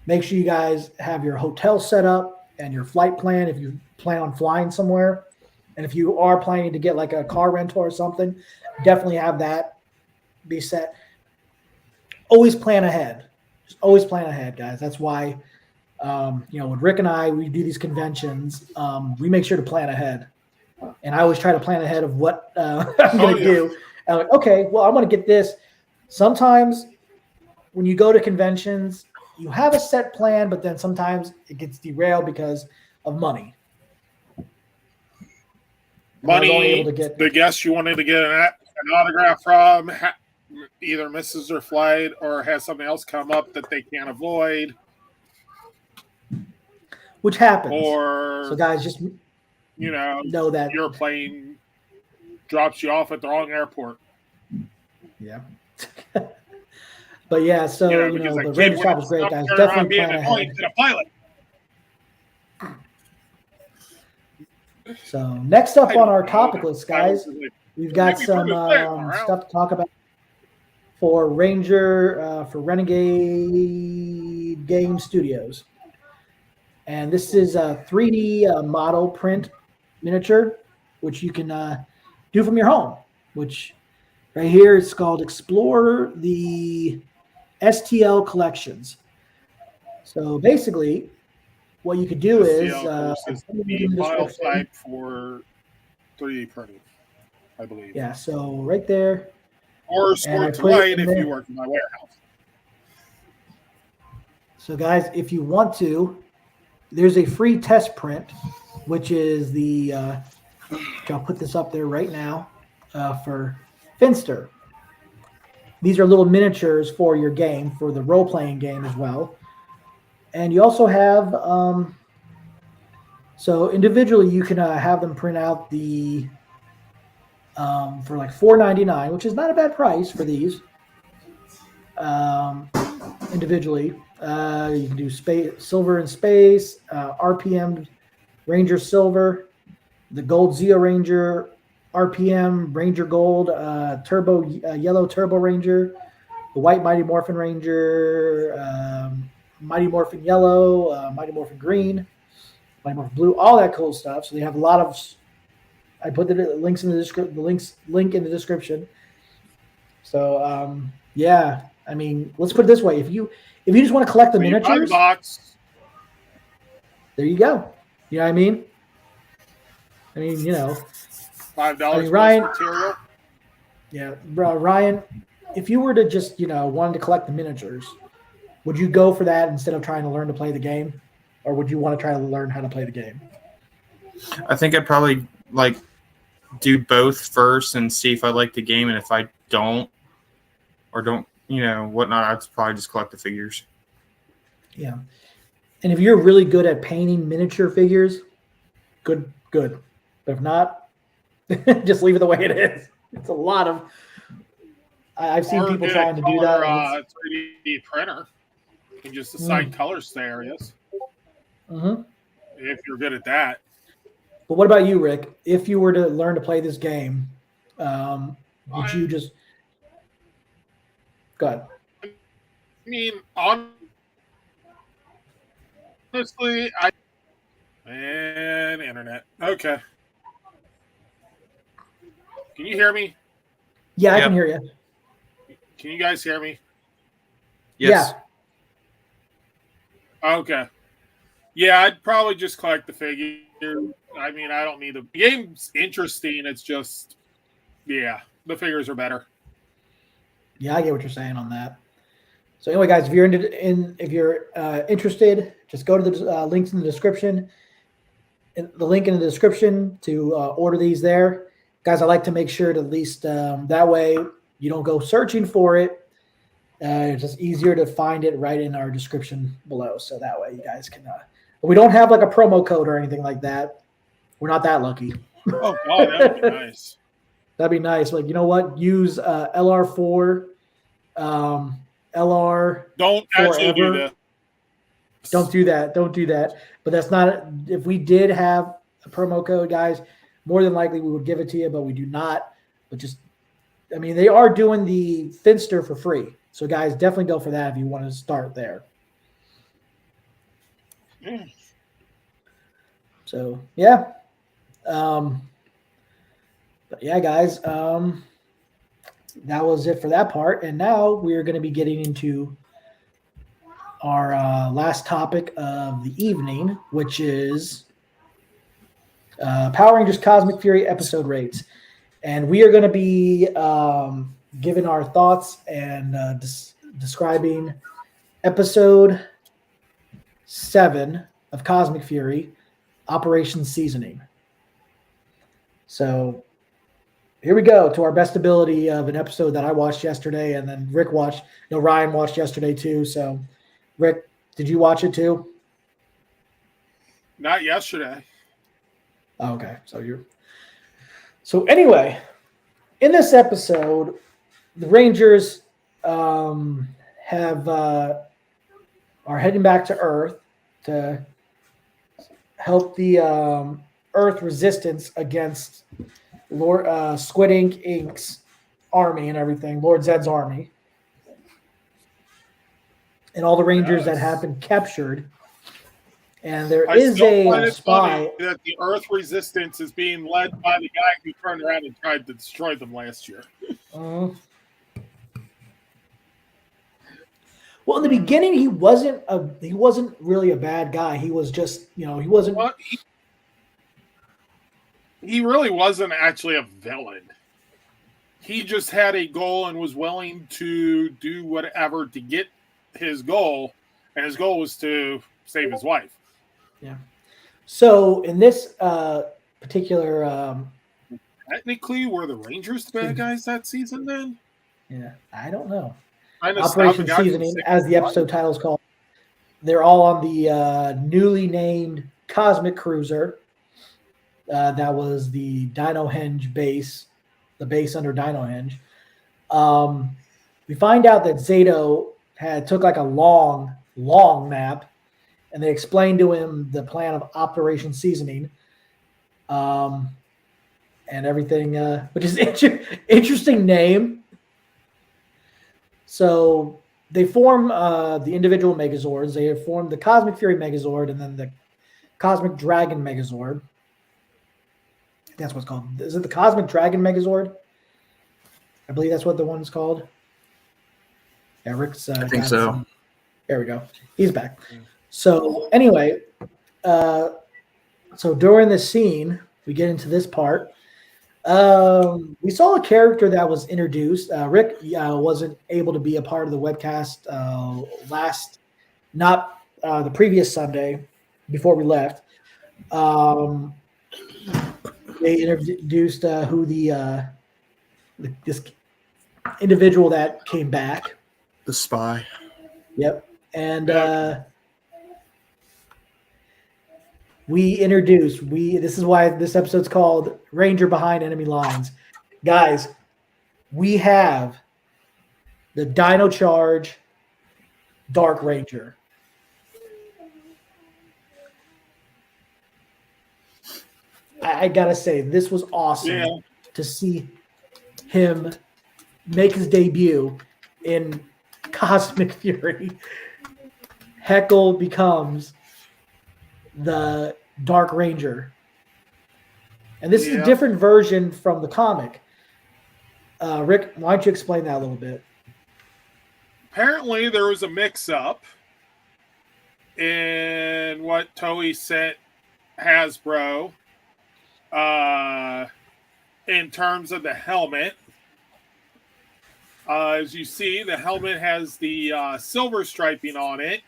make sure you guys have your hotel set up and your flight plan if you plan on flying somewhere. And if you are planning to get a car rental or something, definitely have that be set. Always plan ahead. Just always plan ahead, guys. That's why, when Rick and I, we do these conventions, we make sure to plan ahead. And I always try to plan ahead of what I'm going to do. And I'm okay, well, I'm going to get this. Sometimes when you go to conventions, you have a set plan, but then sometimes it gets derailed because of money. I was only Money, able to get the guest you wanted to get an autograph from either misses their flight or has something else come up that they can't avoid, which happens. or So guys, just know that. your plane drops you off at the wrong airport. Yeah. But yeah, so Because the that kid Ranger went shop is great, up guys. there Definitely on being plan annoying ahead. to the pilot. So next up I on our don't know. topic list, guys, we've got Maybe some prove his thing, all right. stuff to talk about for Ranger for Renegade Game Studios, and this is a 3D model print miniature, which you can do from your home. Which right here it's called Explore the STL Collections. So basically, what you could do is STL is the file type for 3D printing, I believe. Yeah, so right there. Or store to light if you work in my warehouse. So guys, if you want to, there's a free test print, which is the I'll put this up there right now for Finster. These are little miniatures for your game, for the role-playing game as well. And you also have, so individually you can have them print out the, for like $4.99, which is not a bad price for these. Individually, you can do silver in space, RPM Ranger Silver, the Gold Zeo Ranger, RPM Ranger Gold, Turbo Yellow Turbo Ranger, the White Mighty Morphin Ranger, Mighty Morphin Yellow, Mighty Morphin Green, Mighty Morphin Blue, all that cool stuff. So they have a lot of. I put the links in the description. Link in the description. So yeah, I mean, let's put it this way: if you just want to collect the miniatures, there you go. You know what I mean? $5 Ryan. material. Yeah, bro, Ryan. If you were to just wanted to collect the miniatures, would you go for that instead of trying to learn to play the game, or would you want to try to learn how to play the game? I think I'd probably do both first and see if I like the game, and if I don't whatnot, I'd probably just collect the figures. Yeah, and if you're really good at painting miniature figures, good. But if not, just leave it the way it is. It's a lot of. I've seen people trying to do that. 3D printer. You can just assign colors to areas. Mm-hmm. If you're good at that. But what about you, Rick? If you were to learn to play this game, would you just go ahead? I mean, honestly, internet. Okay. Can you hear me? Yeah, I can hear you. Can you guys hear me? Yes. Yeah. Okay. Yeah, I'd probably just collect the figure. I mean, I don't need the game's interesting. It's just, the figures are better. Yeah, I get what you're saying on that. So anyway, guys, if you're interested, just go to the links in the description. The link in the description to order these there. Guys, I like to make sure to at least that way you don't go searching for it. It's just easier to find it right in our description below. So that way you guys can. We don't have like a promo code or anything like that. We're not that lucky. Oh, God, that would be nice. That'd be nice. Like, you know what? Use LR4, LR. Don't actually do that. Don't do that. But that's not. If we did have a promo code, guys, more than likely we would give it to you, but we do not. But they are doing the Finster for free. So, guys, definitely go for that if you want to start there. So, yeah. But yeah, guys, that was it for that part. And now we're going to be getting into our last topic of the evening, which is Power Rangers Cosmic Fury episode rates. And we are going to be giving our thoughts and describing episode 7 of Cosmic Fury, Operation Seasoning. So here we go to our best ability of an episode that I watched yesterday, and then Rick watched. Ryan watched yesterday too. So, Rick, did you watch it too? Not yesterday. Oh, okay, so anyway, in this episode, the Rangers have are heading back to Earth to help the Earth resistance against Lord Squid Inc's army and everything, Lord Zed's army, and all the Rangers that have been captured. And there is a spy that the Earth Resistance is being led by the guy who turned around and tried to destroy them last year. Well, in the beginning, he wasn't really a bad guy. He was just, he wasn't. Well, he really wasn't actually a villain. He just had a goal and was willing to do whatever to get his goal, and his goal was to save his wife. Yeah. So in this particular, technically, were the Rangers the bad guys that season? Then, yeah, I don't know. Operation Seasoning, as the episode title is called. They're all on the newly named Cosmic Cruiser. That was the Dino Henge base, the base under Dino Henge. We find out that Zato took like a long nap, and they explained to him the plan of Operation Seasoning, and everything, which is interesting name. So they form the individual Megazords. They have formed the Cosmic Fury Megazord and then the Cosmic Dragon Megazord. That's what's called. Is it the Cosmic Dragon Megazord? I believe that's what the one's called. Eric's. I think so. There we go. He's back. So anyway, so during this scene, we get into this part. We saw a character that was introduced. Rick wasn't able to be a part of the webcast not the previous Sunday before we left. They introduced who this individual that came back. The spy. Yep. And this is why this episode's called Ranger Behind Enemy Lines. Guys, we have the Dino Charge Dark Ranger. I gotta say, this was awesome to see him make his debut in Cosmic Fury. Heckle becomes the Dark Ranger. And this is a different version from the comic. Rick, why don't you explain that a little bit? Apparently, there was a mix-up in what Toei sent Hasbro in terms of the helmet. As you see, the helmet has the silver striping on it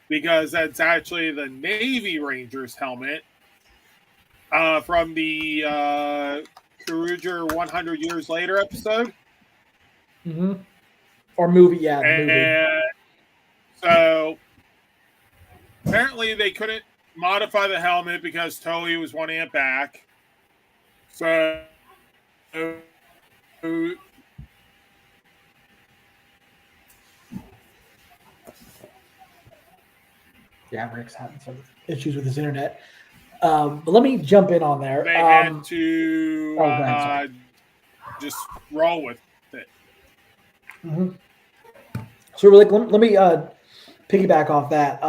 because that's actually the Navy Rangers helmet from the Kruger 100 Years Later episode. Mm-hmm. Or movie, And so apparently they couldn't modify the helmet because Toei was wanting it back. So yeah, Rick's having some issues with his internet. But let me jump in on there. They had to just roll with it. Mm-hmm. So let me piggyback off that.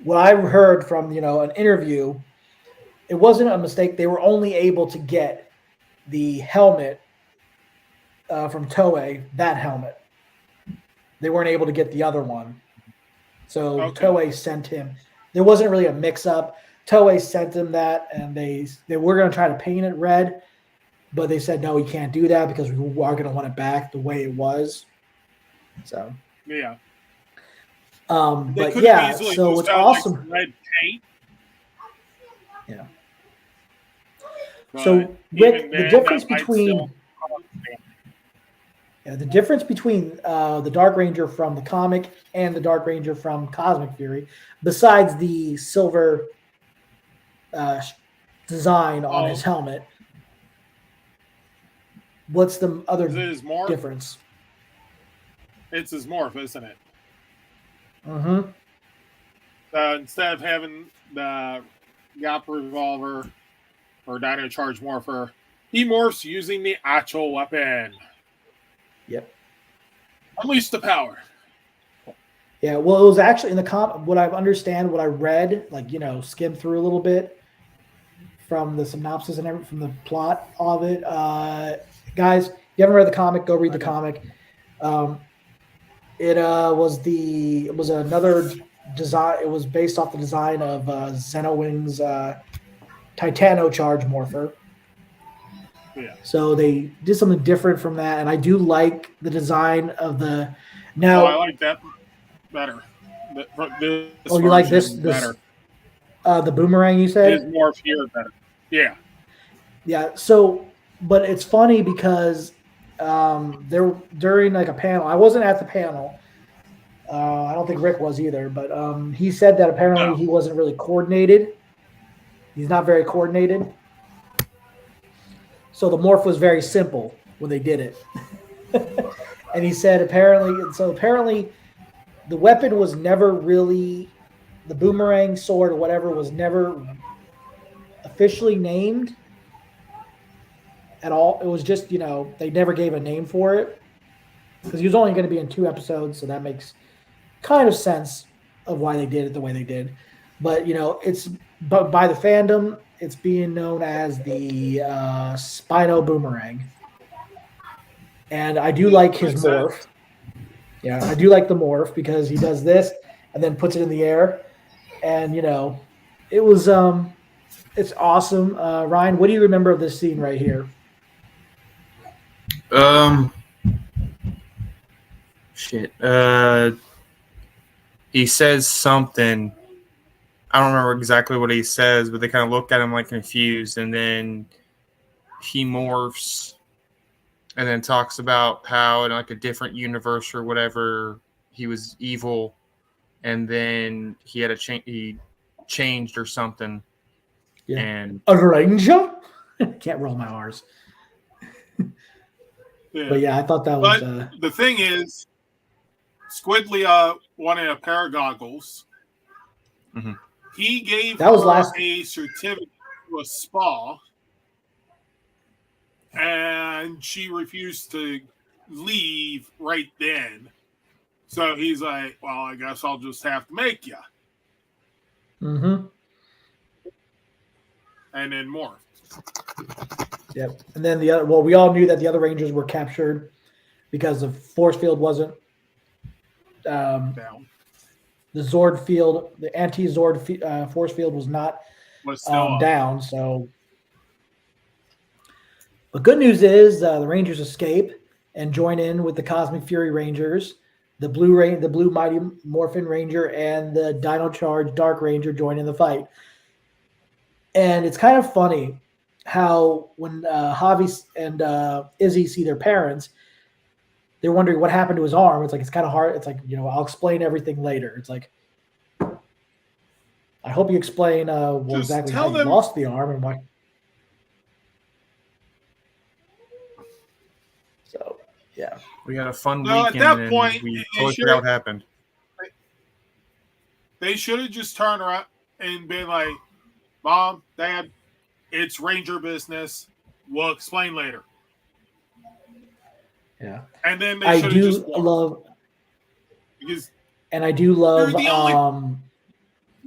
What I heard from an interview, it wasn't a mistake. They were only able to get the helmet from Toei, that helmet. They weren't able to get the other one. So Toei sent him. There wasn't really a mix-up. Toei sent him that, and they were going to try to paint it red, but they said, no, we can't do that because we are going to want it back the way it was. So yeah. But yeah, so it's awesome. Like red paint. Yeah. So, But Rick, even the then, difference that might between still the Dark Ranger from the comic and the Dark Ranger from Cosmic Fury, besides the silver design on his helmet, what's the other is it his morph? difference? It's his morph, isn't it? Mm-hmm. Instead of having the Gap revolver or Dino Charge morpher, he morphs using the actual weapon. Yep. Unleash the power. Yeah, well, it was actually in the what I understand, what I read, like, skimmed through a little bit from the synopsis and everything, from the plot of it. Guys, if you haven't read the comic, go read the comic. It was another design. It was based off the design of Xenowing's Titano Charge Morpher. Yeah. So they did something different from that, and I do like the design of the. Now, I like that better. This you like this better. The boomerang, you said? His morph here better. Yeah. Yeah. So, but it's funny because there during like a panel, I wasn't at the panel. I don't think Rick was either, but he said that apparently he wasn't really coordinated. He's not very coordinated. So the morph was very simple when they did it. And he said apparently the weapon was never really, the boomerang sword or whatever was never officially named at all. It was just, they never gave a name for it because he was only going to be in 2 episodes. So that makes kind of sense of why they did it the way they did. But, but by the fandom, it's being known as the Spino Boomerang. And I do like his morph. Yeah, I do like the morph because he does this and then puts it in the air. And, it was, it's awesome. Ryan, what do you remember of this scene right here? Shit. He says something. I don't remember exactly what he says, but they kind of look at him like confused, and then he morphs and then talks about how in like a different universe or whatever he was evil, and then he had he changed or something. Yeah. And a ranger? Can't roll my R's. Yeah. But yeah, I thought that was. The thing is, Squidly wanted a pair of goggles. Mm-hmm. He gave that was her a certificate to a spa, and she refused to leave right then. So he's like, "Well, I guess I'll just have to make you." Mm-hmm. And then more. Yep. And then we all knew that the other Rangers were captured because the force field wasn't Down. The Zord field, the anti-Zord force field was not down. So, but good news is the Rangers escape and join in with the Cosmic Fury Rangers. The Blue Mighty Morphin Ranger and the Dino Charge Dark Ranger join in the fight. And it's kind of funny how when Javi and Izzy see their parents, they're wondering what happened to his arm. It's like, it's kind of hard. It's like, I'll explain everything later. It's like, I hope you explain exactly how you lost the arm and why. So, yeah. We had a fun weekend. At that point, we totally forgot what happened. They should have just turned around and been like, "Mom, Dad, it's Ranger business. We'll explain later." Yeah. And then they I should have do just love, because and I do love.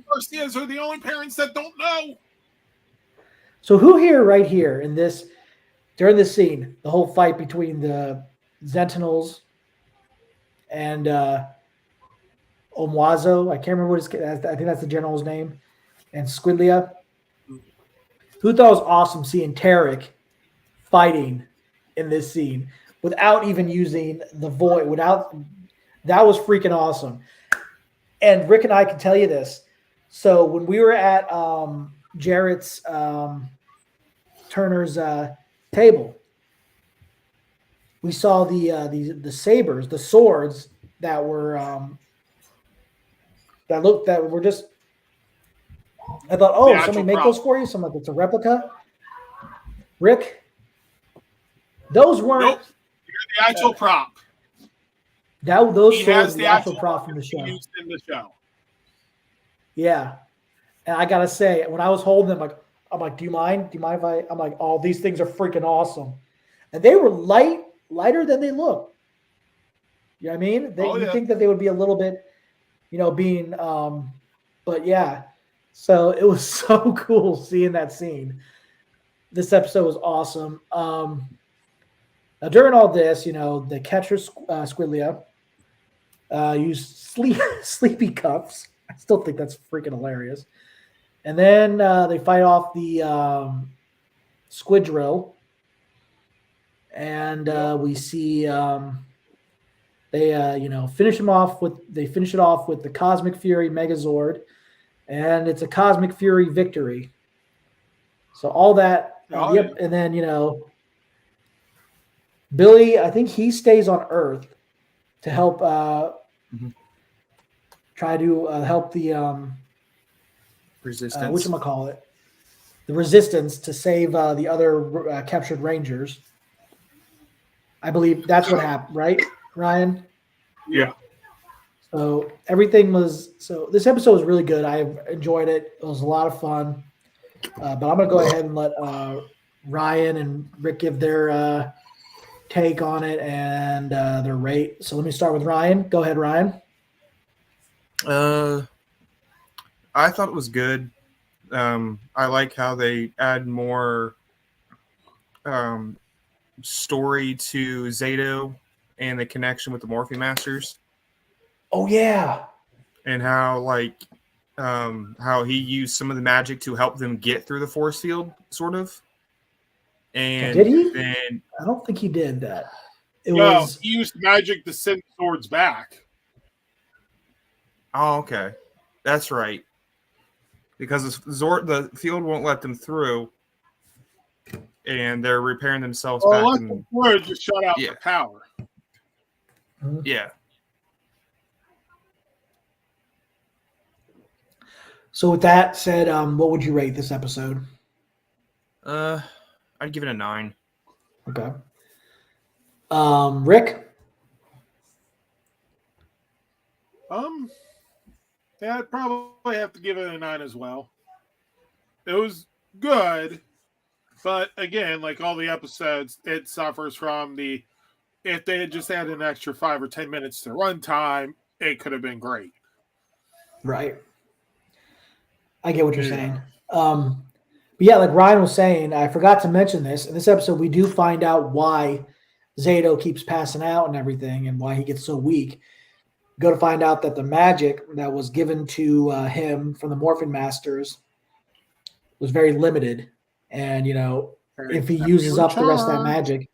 Garcias are the only parents that don't know. So who here, right here, in this, during this scene, the whole fight between the Sentinels and Omwazo, I can't remember what I think that's the general's name, and Squidlia. Who thought it was awesome seeing Tarek fighting in this scene without even using the void? That was freaking awesome. And Rick and I can tell you this. So when we were at Jarrett's Turner's table. We saw the sabers, the swords that were that were just. I thought, The oh, actual somebody make prop. those for you. Something like it's a replica. Rick, those weren't. Nope. You're the actual prop. Those He swords has were the the actual actual prop from the show. used in the show. Yeah, and I gotta say, when I was holding them, I'm like, do you mind? Do you mind if I? I'm like, oh, these things are freaking awesome, and they were lighter than they look. You know what I mean? You think that they would be a little bit, being, but yeah. So it was so cool seeing that scene. This episode was awesome. Now during all this, the catcher Squidlia used sleepy cuffs. I still think that's freaking hilarious. And then they fight off the squid drill, and we see they finish it off with the Cosmic Fury Megazord, and it's a Cosmic Fury victory. So all that, and then Billy, I think he stays on Earth to help try to help the Resistance. whatchamacallit, the Resistance to save the other captured Rangers. I believe that's what happened, right, Ryan? Yeah. So this episode was really good. I enjoyed it. It was a lot of fun. But I'm going to go ahead and let Ryan and Rick give their take on it and their rate. So let me start with Ryan. Go ahead, Ryan. I thought it was good. I like how they add more story to Zato and the connection with the Morphing Masters. Oh yeah. And how how he used some of the magic to help them get through the force field, sort of. And did he? Then I don't think he did that. He used magic to send swords back. Oh, okay, that's right. Because the field won't let them through, and they're repairing themselves back. The sword just shut out the power. Mm-hmm. Yeah. So with that said, what would you rate this episode? I'd give it a 9. Okay. Rick? Yeah, I'd probably have to give it a 9 as well. It was good, but again, like all the episodes, it suffers from if they had just had an extra 5 or 10 minutes to runtime, it could have been great. Right. I get what you're saying. But yeah, like Ryan was saying, I forgot to mention this. In this episode, we do find out why Zato keeps passing out and everything and why he gets so weak. Go to find out that the magic that was given to him from the Morphing Masters was very limited. And, if he uses up the rest of that magic,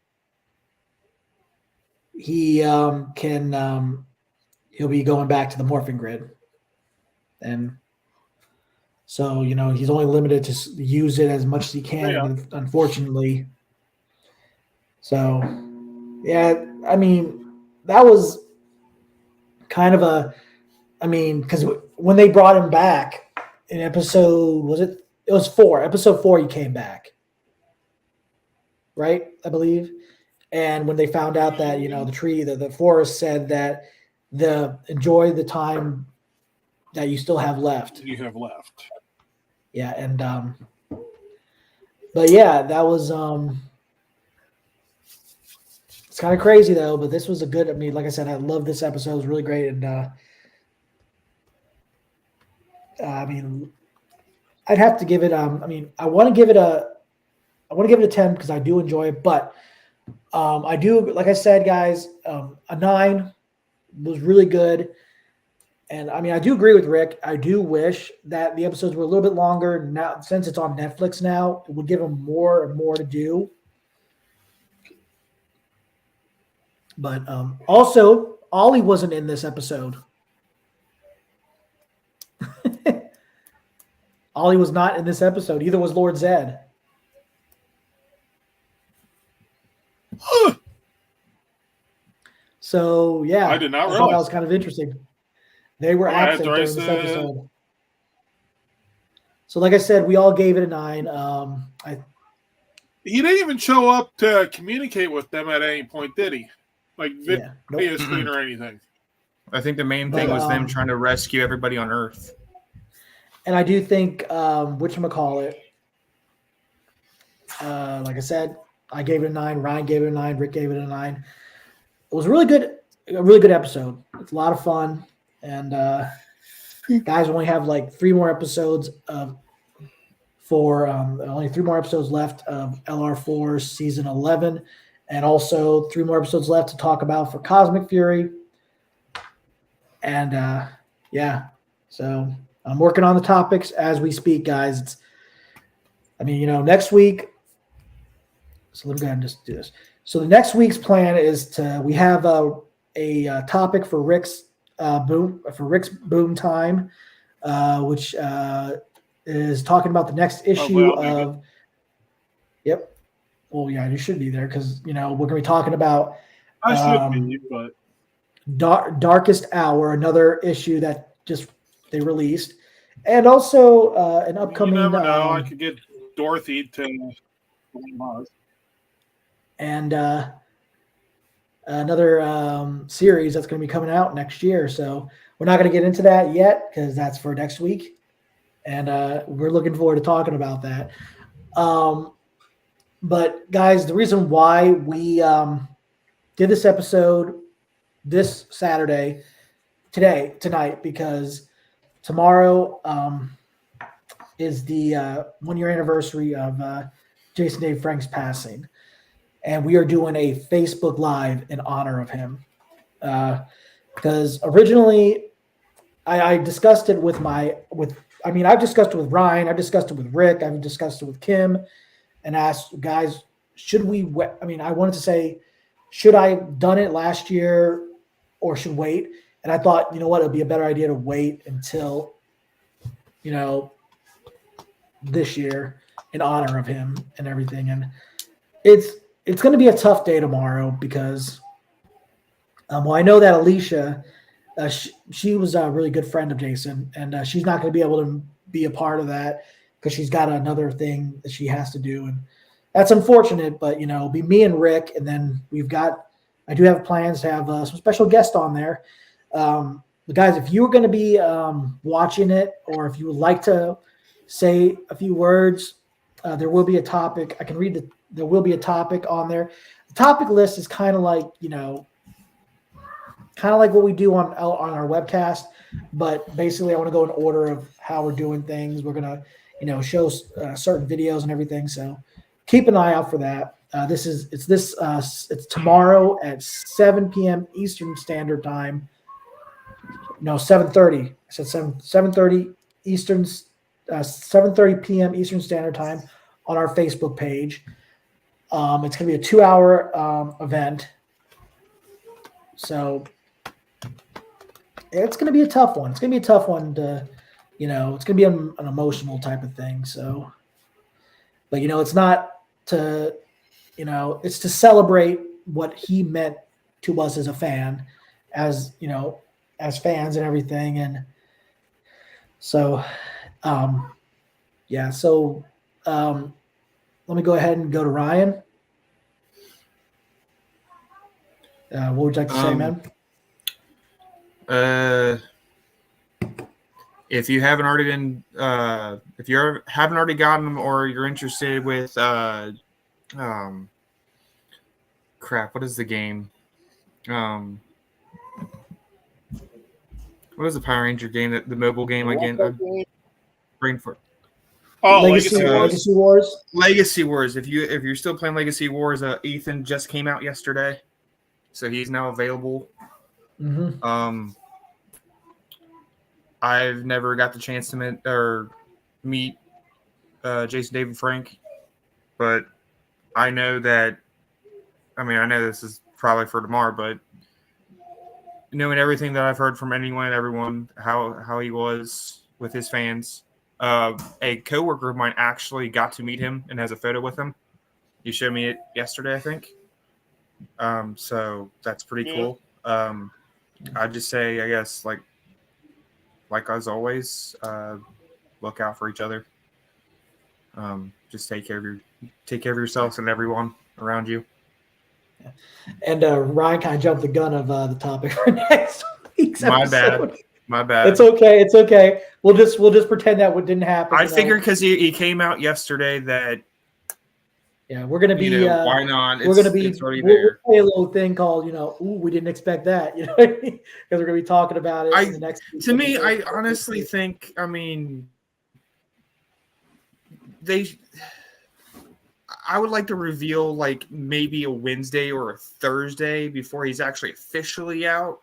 he can he'll be going back to the morphing grid. And so, he's only limited to use it as much as he can, unfortunately. So, yeah, I mean, that was kind of because when they brought him back in episode, it was 4. Episode 4, he came back. Right, I believe. And when they found out that, the forest said that enjoy the time that you still have left. Yeah, and but yeah, that was it's kind of crazy though, but this was a good, like I said, I love this episode. It was really great. And I'd have to give it I want to give it a 10 because I do enjoy it, but I do, like I said, guys, a 9 was really good. And I do agree with Rick. I do wish that the episodes were a little bit longer. Now, since it's on Netflix now, it would give them more and more to do. But also, Ollie wasn't in this episode. Ollie was not in this episode. Either was Lord Zed. So yeah, I did not thought that realize. was kind of interesting. They were Oh, I had absent to during raise this the- episode. So like I said, we all gave it a 9. He didn't even show up to communicate with them at any point, did he? Like Yeah, video nope. screen or anything. I think the main thing But, was them trying to rescue everybody on Earth. And I do think whatchamacallit, like I said, I gave it a 9. Ryan gave it a 9. Rick gave it a 9. It was a really good episode. It's a lot of fun. And guys only have like 3 more episodes only 3 more episodes left of LR4 season 11, and also 3 more episodes left to talk about for Cosmic Fury. And yeah, so I'm working on the topics as we speak, guys. Next week. So let me go ahead and just do this. So the next week's plan is we have a topic for Rick's boom time, which is talking about the next issue of. Yep. Well, yeah, you should be there because we're going to be talking about. I should be, but Darkest Hour, another issue that just they released, and also an upcoming. You never know. I could get Dorothy to. And another series that's going to be coming out next year. So we're not going to get into that yet because that's for next week, and we're looking forward to talking about that. But guys, the reason why we did this episode this Saturday, tonight, because tomorrow is the 1-year anniversary of Jason Dave Frank's passing. And we are doing a Facebook Live in honor of him. Because originally I discussed it I've discussed it with Ryan, I've discussed it with Rick, I've discussed it with Kim, and asked guys, I wanted to say, should I have done it last year or should wait? And I thought, it would be a better idea to wait until, this year in honor of him and everything. And it's going to be a tough day tomorrow because, I know that Alicia, she was a really good friend of Jason, and she's not going to be able to be a part of that because she's got another thing that she has to do, and that's unfortunate. But it'll be me and Rick, and then I do have plans to have some special guests on there. But guys, if you're going to be watching it, or if you would like to say a few words, there will be a topic. I can read there will be a topic on there. The topic list is kind of like what we do on our webcast, but basically I want to go in order of how we're doing things. We're going to, show certain videos and everything. So keep an eye out for that. It's tomorrow at 7 p.m. Eastern Standard Time. No, 7:30. I said 7:30 Eastern, 7:30 p.m. Eastern Standard Time on our Facebook page. It's going to be a 2-hour event. So it's going to be a tough one. It's going to be a tough one to, it's going to be an emotional type of thing. So, but, it's not to, it's to celebrate what he meant to us as a fan, as fans and everything. And so, yeah. So, let me go ahead and go to Ryan. What would you like to say, man? If you haven't already haven't already gotten them, or you're interested with crap, what is the game? What is the Power Ranger game? The mobile game again? Brain for Legacy Wars. Legacy Wars. If you're still playing Legacy Wars, Ethan just came out yesterday, so he's now available. Mm-hmm. I've never got the chance to meet Jason David Frank, but I know that. I know this is probably for tomorrow, but knowing everything that I've heard from anyone and everyone, how he was with his fans. A coworker of mine actually got to meet him and has a photo with him. You showed me it yesterday, I think. So that's pretty cool. I just say, I guess, like as always, look out for each other. Just take care of yourselves and everyone around you. And Ryan kind of jumped the gun of the topic for next week's My episode. bad. It's okay. It's okay. We'll just pretend that what didn't happen. I figured because he came out yesterday that we're gonna be. Why not? We're gonna be. It's already we'll there. play a little thing called ooh, we didn't expect that. You know what I mean? Because we're gonna be talking about it in the next. To me, I honestly think. I mean, I would like to reveal like maybe a Wednesday or a Thursday before he's actually officially out,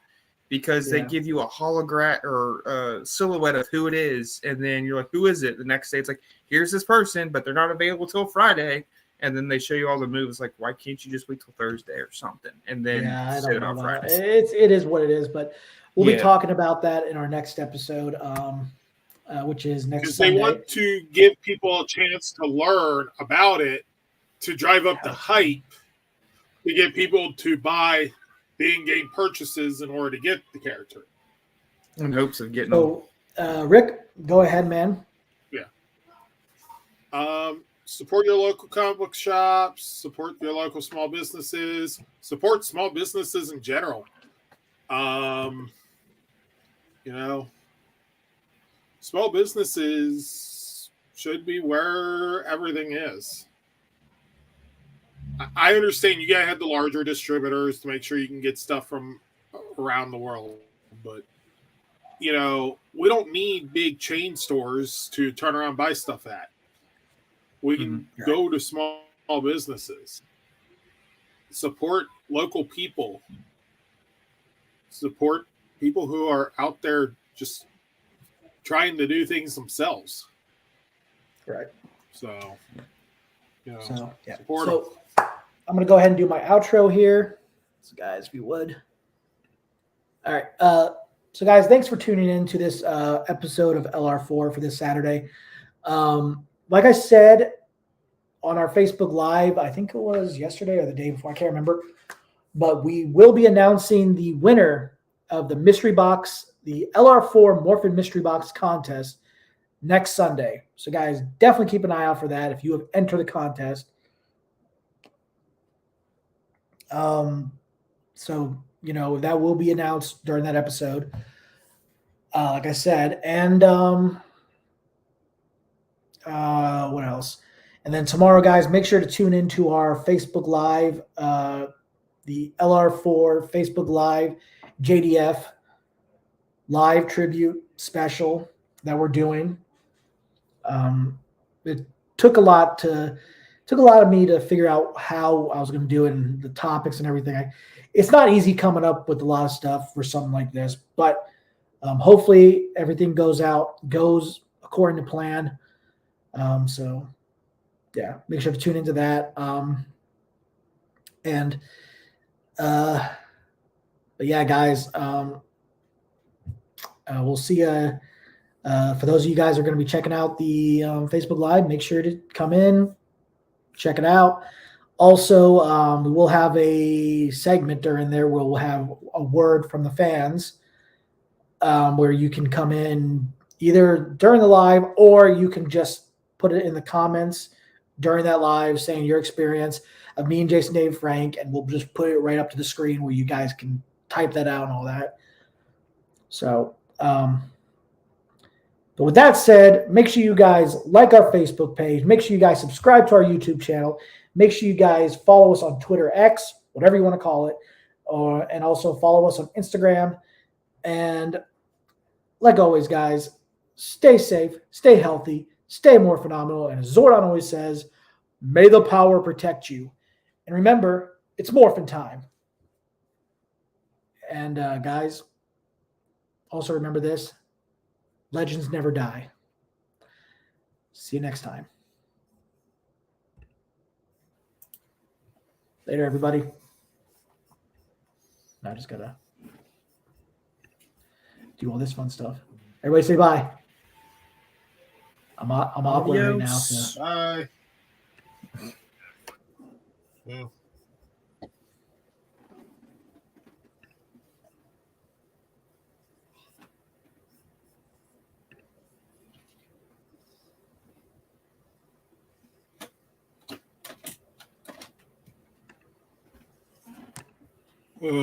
because they give you a hologram or a silhouette of who it is, and then you're like, who is it? The next day it's like, here's this person, but they're not available till Friday, and then they show you all the moves. Like, why can't you just wait till Thursday or something and then sit it on Friday? It is what it is, but we'll be talking about that in our next episode, which is next Sunday. Because they want to give people a chance to learn about it, to drive up the hype, to get people to buy the in-game purchases in order to get the character. In hopes of getting Rick, go ahead, man. Yeah. Support your local comic book shops, support your local small businesses, support small businesses in general. Small businesses should be where everything is. I understand you gotta have the larger distributors to make sure you can get stuff from around the world, but we don't need big chain stores to turn around and buy stuff at. We can go to small businesses, support local people, support people who are out there just trying to do things themselves. Right. So, support them. I'm going to go ahead and do my outro here. So, guys, if you would. All right. So, guys, thanks for tuning in to this episode of LR4 for this Saturday. Like I said on our Facebook Live, I think it was yesterday or the day before, I can't remember, but we will be announcing the winner of the mystery box, the LR4 Morphin Mystery Box contest next Sunday. So, guys, definitely keep an eye out for that if you have entered the contest. That will be announced during that episode, like I said. And what else? And then tomorrow, guys, make sure to tune into our Facebook Live, the LR4 Facebook Live JDF live tribute special that we're doing. It took a lot of me to figure out how I was going to do it and the topics and everything. It's not easy coming up with a lot of stuff for something like this, but hopefully everything goes according to plan. Make sure to tune into that. But yeah, guys, we'll see you. For those of you guys who are going to be checking out the Facebook Live, make sure to come in, check it out. Also, we will have a segment during there where we'll have a word from the fans, where you can come in either during the live or you can just put it in the comments during that live saying your experience of me and Jason Dave Frank, and we'll just put it right up to the screen where you guys can type that out and all that. So, but with that said, make sure you guys like our Facebook page. Make sure you guys subscribe to our YouTube channel. Make sure you guys follow us on Twitter X, whatever you want to call it, and also follow us on Instagram. And like always, guys, stay safe, stay healthy, stay more phenomenal. And as Zordon always says, may the power protect you. And remember, it's morphin' time. And guys, also remember this. Legends never die. See you next time. Later, everybody. Now I just gotta do all this fun stuff. Everybody say bye. I'm awkward right now. So. Bye. Yeah.